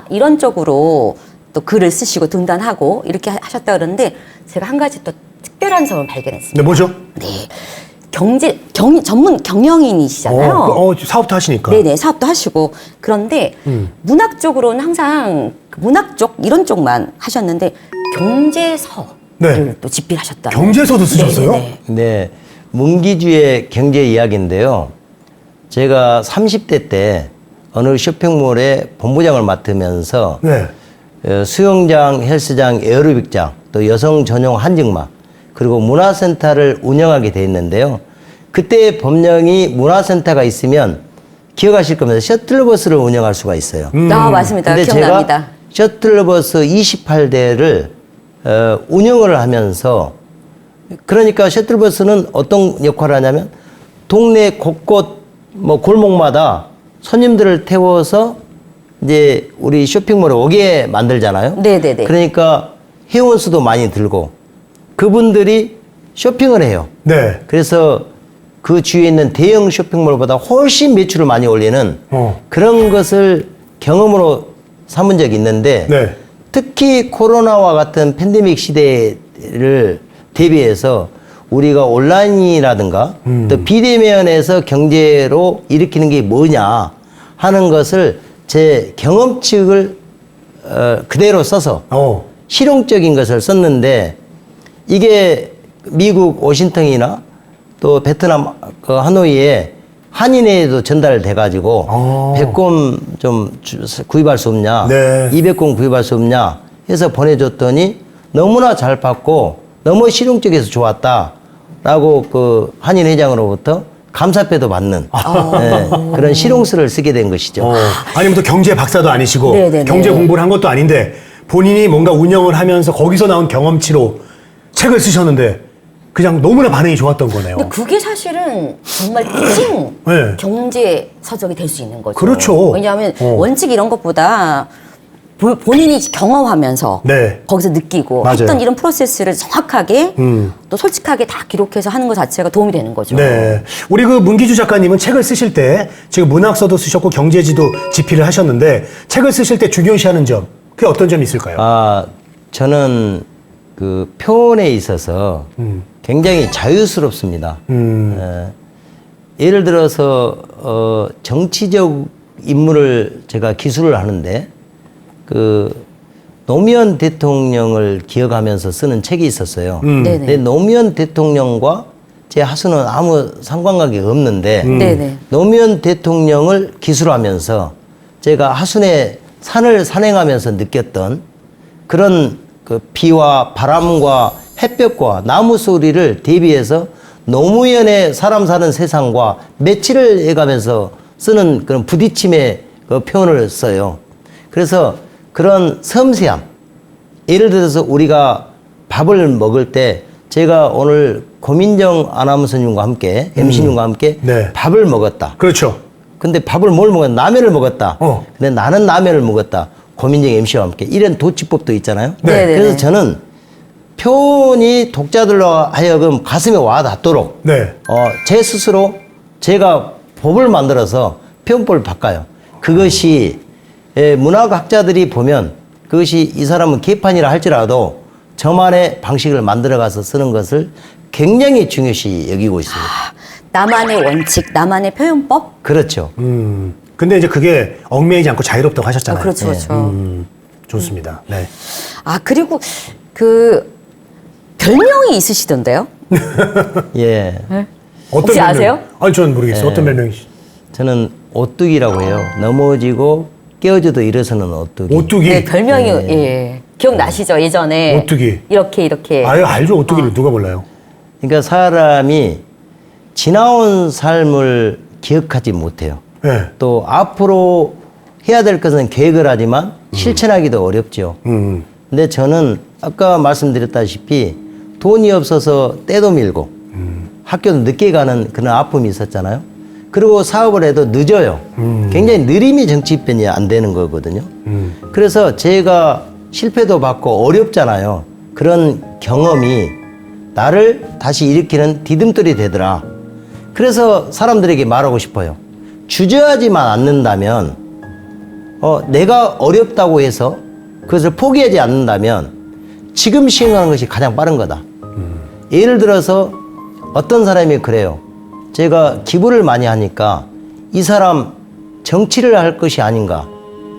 S1: 이런 쪽으로 또 글을 쓰시고 등단하고 이렇게 하셨다 그러는데 제가 한 가지 또 특별한 점을 발견했습니다.
S2: 네, 뭐죠?
S1: 네. 전문 경영인이시잖아요.
S2: 사업도 하시니까.
S1: 네네, 사업도 하시고. 그런데 문학 쪽으로는 항상 문학 쪽, 이런 쪽만 하셨는데 경제서를
S2: 네.
S1: 또 집필하셨다.
S2: 경제서도 쓰셨어요?
S1: 네네.
S3: 네, 문기주의 경제 이야기인데요. 제가 30대 때 어느 쇼핑몰에 본부장을 맡으면서
S2: 네.
S3: 수영장, 헬스장, 에어로빅장, 또 여성 전용 한증막, 그리고 문화센터를 운영하게 돼 있는데요. 그때 법령이 문화센터가 있으면 기억하실 겁니다. 셔틀버스를 운영할 수가 있어요.
S1: 맞습니다.
S3: 근데
S1: 기억납니다.
S3: 제가 셔틀버스 28대를 운영을 하면서, 그러니까 셔틀버스는 어떤 역할을 하냐면 동네 곳곳 뭐 골목마다 손님들을 태워서 이제 우리 쇼핑몰에 오게 만들잖아요.
S1: 네네네.
S3: 그러니까 회원 수도 많이 들고 그분들이 쇼핑을 해요.
S2: 네.
S3: 그래서 그 주위에 있는 대형 쇼핑몰보다 훨씬 매출을 많이 올리는 그런 것을 경험으로 삼은 적이 있는데
S2: 네.
S3: 특히 코로나와 같은 팬데믹 시대를 대비해서 우리가 온라인이라든가 또 비대면에서 경제로 일으키는 게 뭐냐 하는 것을 제 경험칙을 그대로 써서 실용적인 것을 썼는데, 이게 미국 워싱턴이나 또 베트남 그 하노이에 한인회에도 전달돼 가지고 100권 좀 구입할 수 없냐,
S2: 네.
S3: 200권 구입할 수 없냐 해서 보내줬더니 너무나 잘 받고 너무 실용적이어서 좋았다라고 그 한인 회장으로부터 감사패도 받는 그런 실용서를 쓰게 된 것이죠.
S2: 아니면 또 경제 박사도 아니시고
S1: 네네네.
S2: 경제 공부를 한 것도 아닌데 본인이 뭔가 운영을 하면서 거기서 나온 경험치로 책을 쓰셨는데 그냥 너무나 반응이 좋았던 거네요.
S1: 근데 그게 사실은 정말 찐
S2: 네.
S1: 경제 서적이 될 수 있는 거죠.
S2: 그렇죠.
S1: 왜냐하면 원칙 이런 것보다 본인이 경험하면서
S2: 네.
S1: 거기서 느끼고
S2: 맞아요.
S1: 했던 이런 프로세스를 정확하게 또 솔직하게 다 기록해서 하는 것 자체가 도움이 되는 거죠.
S2: 네. 우리 그 문기주 작가님은 책을 쓰실 때 지금 문학서도 쓰셨고 경제지도 집필을 하셨는데 책을 쓰실 때 중요시하는 점, 그게 어떤 점이 있을까요?
S3: 저는 그 표현에 있어서 굉장히 자유스럽습니다. 예를 들어서 정치적 인물을 제가 기술을 하는데 그 노무현 대통령을 기억하면서 쓰는 책이 있었어요.
S1: 네네.
S3: 근데 노무현 대통령과 제 하수는 아무 상관관계가 없는데
S1: 네네.
S3: 노무현 대통령을 기술하면서 제가 하순의 산을 산행하면서 느꼈던 그런 그 비와 바람과 햇볕과 나무 소리를 대비해서 노무현의 사람 사는 세상과 매치를 해가면서 쓰는 그런 부딪힘의 그 표현을 써요. 그래서 그런 섬세함, 예를 들어서 우리가 밥을 먹을 때 제가 오늘 고민정 아나운서님과 함께 MC님과 함께
S2: 네.
S3: 밥을 먹었다.
S2: 그렇죠.
S3: 근데 밥을 뭘 먹었나? 라면을 먹었다.
S2: 어.
S3: 근데 나는 라면을 먹었다. 고민정 MC와 함께 이런 도치법도 있잖아요.
S1: 네.
S3: 그래서 저는 표현이 독자들로 하여금 가슴에 와 닿도록
S2: 네.
S3: 제 스스로 제가 법을 만들어서 표현법을 바꿔요. 그것이 문학학자들이 보면 그것이 이 사람은 개판이라 할지라도 저만의 방식을 만들어가서 쓰는 것을 굉장히 중요시 여기고 있습니다.
S1: 나만의 원칙, 나만의 표현법?
S3: 그렇죠.
S2: 근데 이제 그게 얽매이지 않고 자유롭다고 하셨잖아요.
S1: 그렇죠, 그렇죠.
S2: 좋습니다. 네.
S1: 그리고 그 별명이 있으시던데요?
S3: 예.
S2: 어떤
S1: 혹시
S2: 별명?
S1: 아세요?
S2: 아니, 저는 모르겠어요. 어떤 별명이시?
S3: 저는 오뚜기라고 해요. 넘어지고 깨어져도 일어서는 오뚜기.
S2: 오뚜기.
S1: 네, 별명이 예. 기억나시죠? 예전에
S2: 오뚜기.
S1: 이렇게
S2: 아유, 알죠. 오뚜기를 누가 몰라요?
S3: 그러니까 사람이 지나온 삶을 기억하지 못해요.
S2: 네.
S3: 또 앞으로 해야 될 것은 계획을 하지만 실천하기도 어렵죠. 근데 저는 아까 말씀드렸다시피 돈이 없어서 때도 밀고 학교도 늦게 가는 그런 아픔이 있었잖아요. 그리고 사업을 해도 늦어요. 굉장히 느림이 정치편이 안 되는 거거든요. 그래서 제가 실패도 받고 어렵잖아요. 그런 경험이 나를 다시 일으키는 디딤돌이 되더라. 그래서 사람들에게 말하고 싶어요. 주저하지만 않는다면, 내가 어렵다고 해서 그것을 포기하지 않는다면 지금 시행하는 것이 가장 빠른 거다. 예를 들어서 어떤 사람이 그래요. 제가 기부를 많이 하니까 이 사람 정치를 할 것이 아닌가.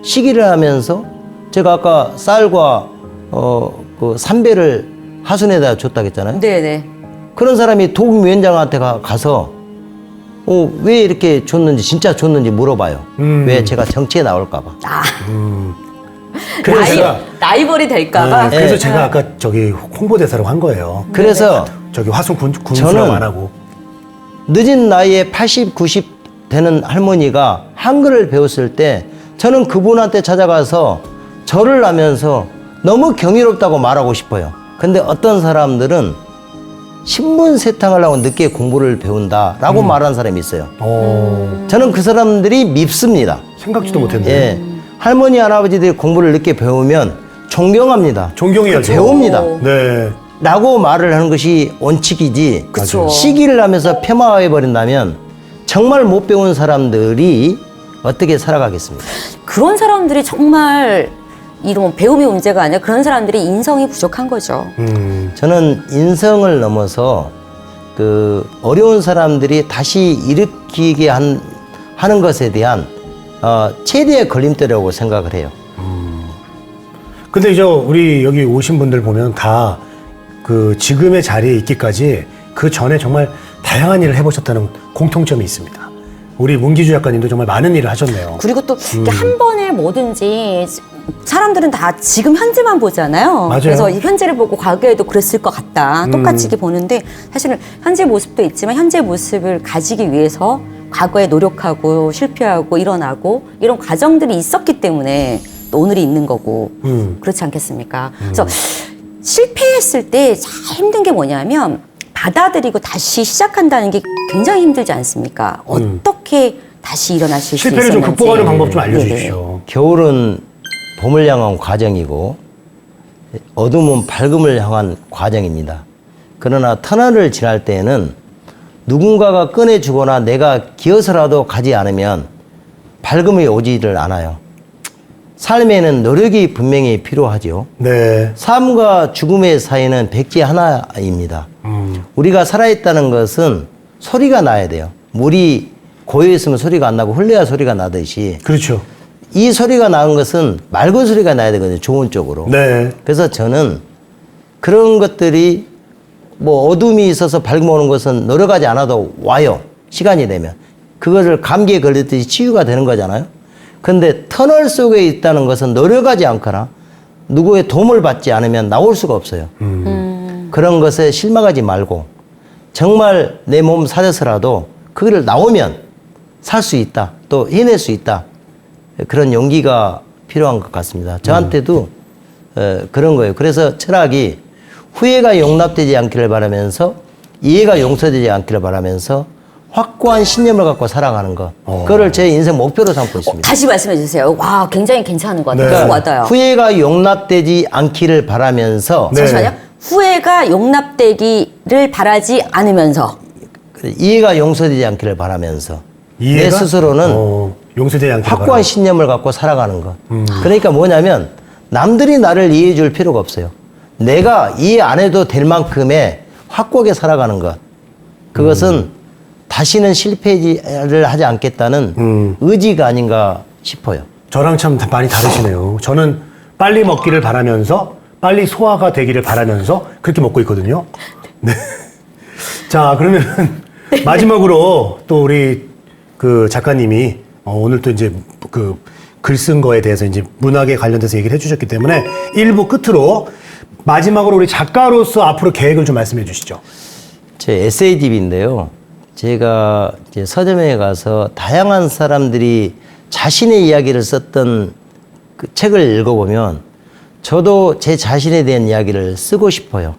S3: 시기를 하면서 제가 아까 쌀과 그 삼배를 하순에다 줬다고 했잖아요.
S1: 네네.
S3: 그런 사람이 도국위원장한테 가서 왜 이렇게 줬는지 진짜 줬는지 물어봐요. 왜 제가 정치에 나올까 봐.
S2: 그래서
S1: 라이벌이 될까봐.
S2: 그래서
S3: 네.
S2: 제가 아까 저기 홍보대사라고 한 거예요.
S3: 그래서
S2: 저기 화순 군수라고
S3: 저는
S2: 안 하고.
S3: 늦은 나이에 80, 90 되는 할머니가 한글을 배웠을 때 저는 그분한테 찾아가서 절을 하면서 너무 경이롭다고 말하고 싶어요. 근데 어떤 사람들은 신분 세탁하려고 늦게 공부를 배운다라고 말하는 사람이 있어요. 저는 그 사람들이 밉습니다.
S2: 생각지도 못했네.
S3: 예. 할머니, 할아버지들이 공부를 늦게 배우면 존경합니다.
S2: 존경해야죠.
S3: 배웁니다.
S2: 네.
S3: 라고 말을 하는 것이 원칙이지.
S1: 그쵸.
S3: 시기를 하면서 폐마해 버린다면 정말 못 배운 사람들이 어떻게 살아가겠습니까?
S1: 그런 사람들이 정말 이런 배움이 문제가 아니라 그런 사람들이 인성이 부족한 거죠.
S3: 저는 인성을 넘어서 그 어려운 사람들이 다시 일으키게 하는 것에 대한 최대의 걸림돌이라고 생각을 해요.
S2: 근데 이제 우리 여기 오신 분들 보면 다 그 지금의 자리에 있기까지 그 전에 정말 다양한 일을 해보셨다는 공통점이 있습니다. 우리 문기주 작가님도 정말 많은 일을 하셨네요.
S1: 그리고 또 이게 한 번에 뭐든지 사람들은 다 지금 현재만 보잖아요.
S2: 맞아요.
S1: 그래서 이 현재를 보고 과거에도 그랬을 것 같다. 똑같이 이렇게 보는데 사실은 현재 모습도 있지만 현재 모습을 가지기 위해서 과거에 노력하고 실패하고 일어나고 이런 과정들이 있었기 때문에 또 오늘이 있는 거고 그렇지 않겠습니까? 그래서 실패했을 때 제일 힘든 게 뭐냐면 받아들이고 다시 시작한다는 게 굉장히 힘들지 않습니까? 어떻게 다시 일어나실 수
S2: 실패를
S1: 있었는지.
S2: 좀 극복하는 방법 좀
S1: 네네.
S2: 알려주십시오.
S3: 겨울은 봄을 향한 과정이고 어둠은 밝음을 향한 과정입니다. 그러나 터널을 지날 때에는 누군가가 꺼내주거나 내가 기어서라도 가지 않으면 밝음이 오지를 않아요. 삶에는 노력이 분명히 필요하죠.
S2: 네.
S3: 삶과 죽음의 사이는 백지 하나입니다. 우리가 살아있다는 것은 소리가 나야 돼요. 물이 고여있으면 소리가 안 나고 흘려야 소리가 나듯이
S2: 그렇죠.
S3: 이 소리가 나는 것은 맑은 소리가 나야 되거든요. 좋은 쪽으로.
S2: 네.
S3: 그래서 저는 그런 것들이 뭐 어둠이 있어서 밝음 오는 것은 노력하지 않아도 와요. 시간이 되면. 그거를 감기에 걸렸듯이 치유가 되는 거잖아요. 근데 터널 속에 있다는 것은 노력하지 않거나 누구의 도움을 받지 않으면 나올 수가 없어요. 그런 것에 실망하지 말고 정말 내 몸 사려서라도 그거를 나오면 살 수 있다. 또 해낼 수 있다. 그런 용기가 필요한 것 같습니다. 저한테도 그런 거예요. 그래서 철학이 후회가 용납되지 않기를 바라면서 이해가 용서되지 않기를 바라면서 확고한 신념을 갖고 살아가는 것. 그거를 제 인생 목표로 삼고 있습니다.
S1: 다시 말씀해 주세요. 와, 굉장히 괜찮은 것 같아요.
S2: 네.
S1: 네. 와닿아요.
S3: 후회가 용납되지 않기를 바라면서
S2: 네.
S1: 잠시만요. 후회가 용납되기를 바라지 않으면서
S3: 이해가 용서되지 않기를 바라면서 내
S2: 이해가?
S3: 스스로는
S2: 용서되지 않게
S3: 확고한 신념을 갖고 살아가는 것. 그러니까 뭐냐면 남들이 나를 이해해 줄 필요가 없어요. 내가 이해 안 해도 될 만큼의 확고하게 살아가는 것. 그것은 다시는 실패를 하지 않겠다는 의지가 아닌가 싶어요.
S2: 저랑 참 많이 다르시네요. 저는 빨리 먹기를 바라면서 빨리 소화가 되기를 바라면서 그렇게 먹고 있거든요. 네. 자, 그러면 마지막으로 또 우리 그 작가님이 오늘 또 이제 그 글 쓴 거에 대해서 이제 문학에 관련돼서 얘기를 해주셨기 때문에 1부 끝으로 마지막으로 우리 작가로서 앞으로 계획을 좀 말씀해 주시죠.
S3: 제 에세이집인데요. 제가 이제 서점에 가서 다양한 사람들이 자신의 이야기를 썼던 그 책을 읽어보면 저도 제 자신에 대한 이야기를 쓰고 싶어요.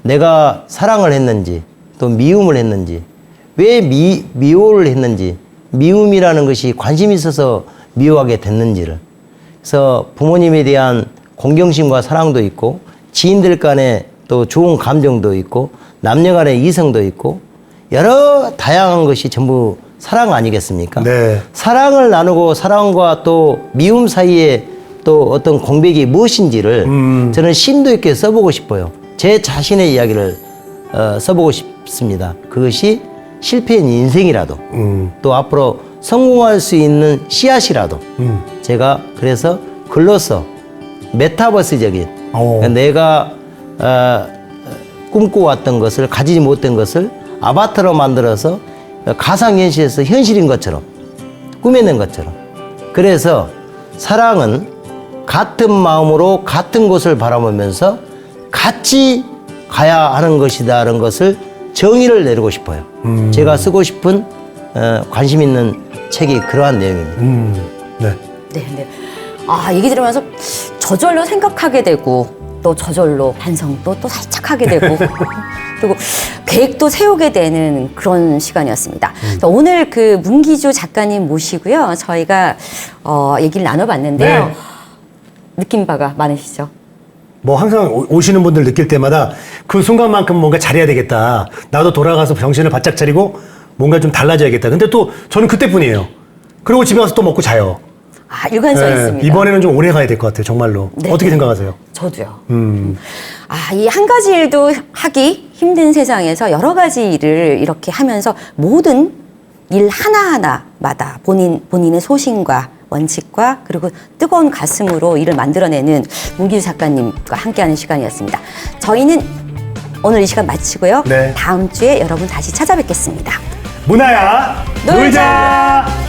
S3: 내가 사랑을 했는지 또 미움을 했는지 왜 미호를 했는지, 미움이라는 것이 관심이 있어서 미워하게 됐는지를. 그래서 부모님에 대한 공경심과 사랑도 있고, 지인들 간에 또 좋은 감정도 있고, 남녀 간의 이성도 있고, 여러 다양한 것이 전부 사랑 아니겠습니까?
S2: 네.
S3: 사랑을 나누고 사랑과 또 미움 사이에 또 어떤 공백이 무엇인지를 저는 심도 있게 써보고 싶어요. 제 자신의 이야기를 써보고 싶습니다. 그것이 실패인 인생이라도 또 앞으로 성공할 수 있는 씨앗이라도 제가 그래서 글로써 메타버스적인 내가 꿈꿔왔던 것을 가지지 못한 것을 아바타로 만들어서 가상현실에서 현실인 것처럼 꾸며낸 것처럼 그래서 사랑은 같은 마음으로 같은 곳을 바라보면서 같이 가야 하는 것이다라는 것을 정의를 내리고 싶어요. 제가 쓰고 싶은 관심 있는 책이 그러한 내용입니다.
S2: 네.
S1: 네, 네. 아, 얘기 들으면서 저절로 생각하게 되고 또 저절로 반성도 또 살짝 하게 되고 그리고 계획도 세우게 되는 그런 시간이었습니다. 오늘 그 문기주 작가님 모시고요. 저희가 얘기를 나눠봤는데요.
S2: 네.
S1: 느낀 바가 많으시죠?
S2: 뭐 항상 오시는 분들 느낄 때마다 그 순간만큼 뭔가 잘해야 되겠다. 나도 돌아가서 정신을 바짝 차리고 뭔가 좀 달라져야겠다. 근데 또 저는 그때뿐이에요. 그리고 집에 가서 또 먹고 자요.
S1: 아, 일관성 있습니다.
S2: 이번에는 좀 오래 가야 될 것 같아요. 정말로.
S1: 네.
S2: 어떻게 생각하세요?
S1: 저도요. 아, 이 한 가지 일도 하기 힘든 세상에서 여러 가지 일을 이렇게 하면서 모든 일 하나하나마다 본인의 소신과 원칙과 그리고 뜨거운 가슴으로 일을 만들어내는 문기주 작가님과 함께하는 시간이었습니다. 저희는 오늘 이 시간 마치고요.
S2: 네.
S1: 다음 주에 여러분 다시 찾아뵙겠습니다.
S2: 문화야
S1: 놀자!
S2: 놀자!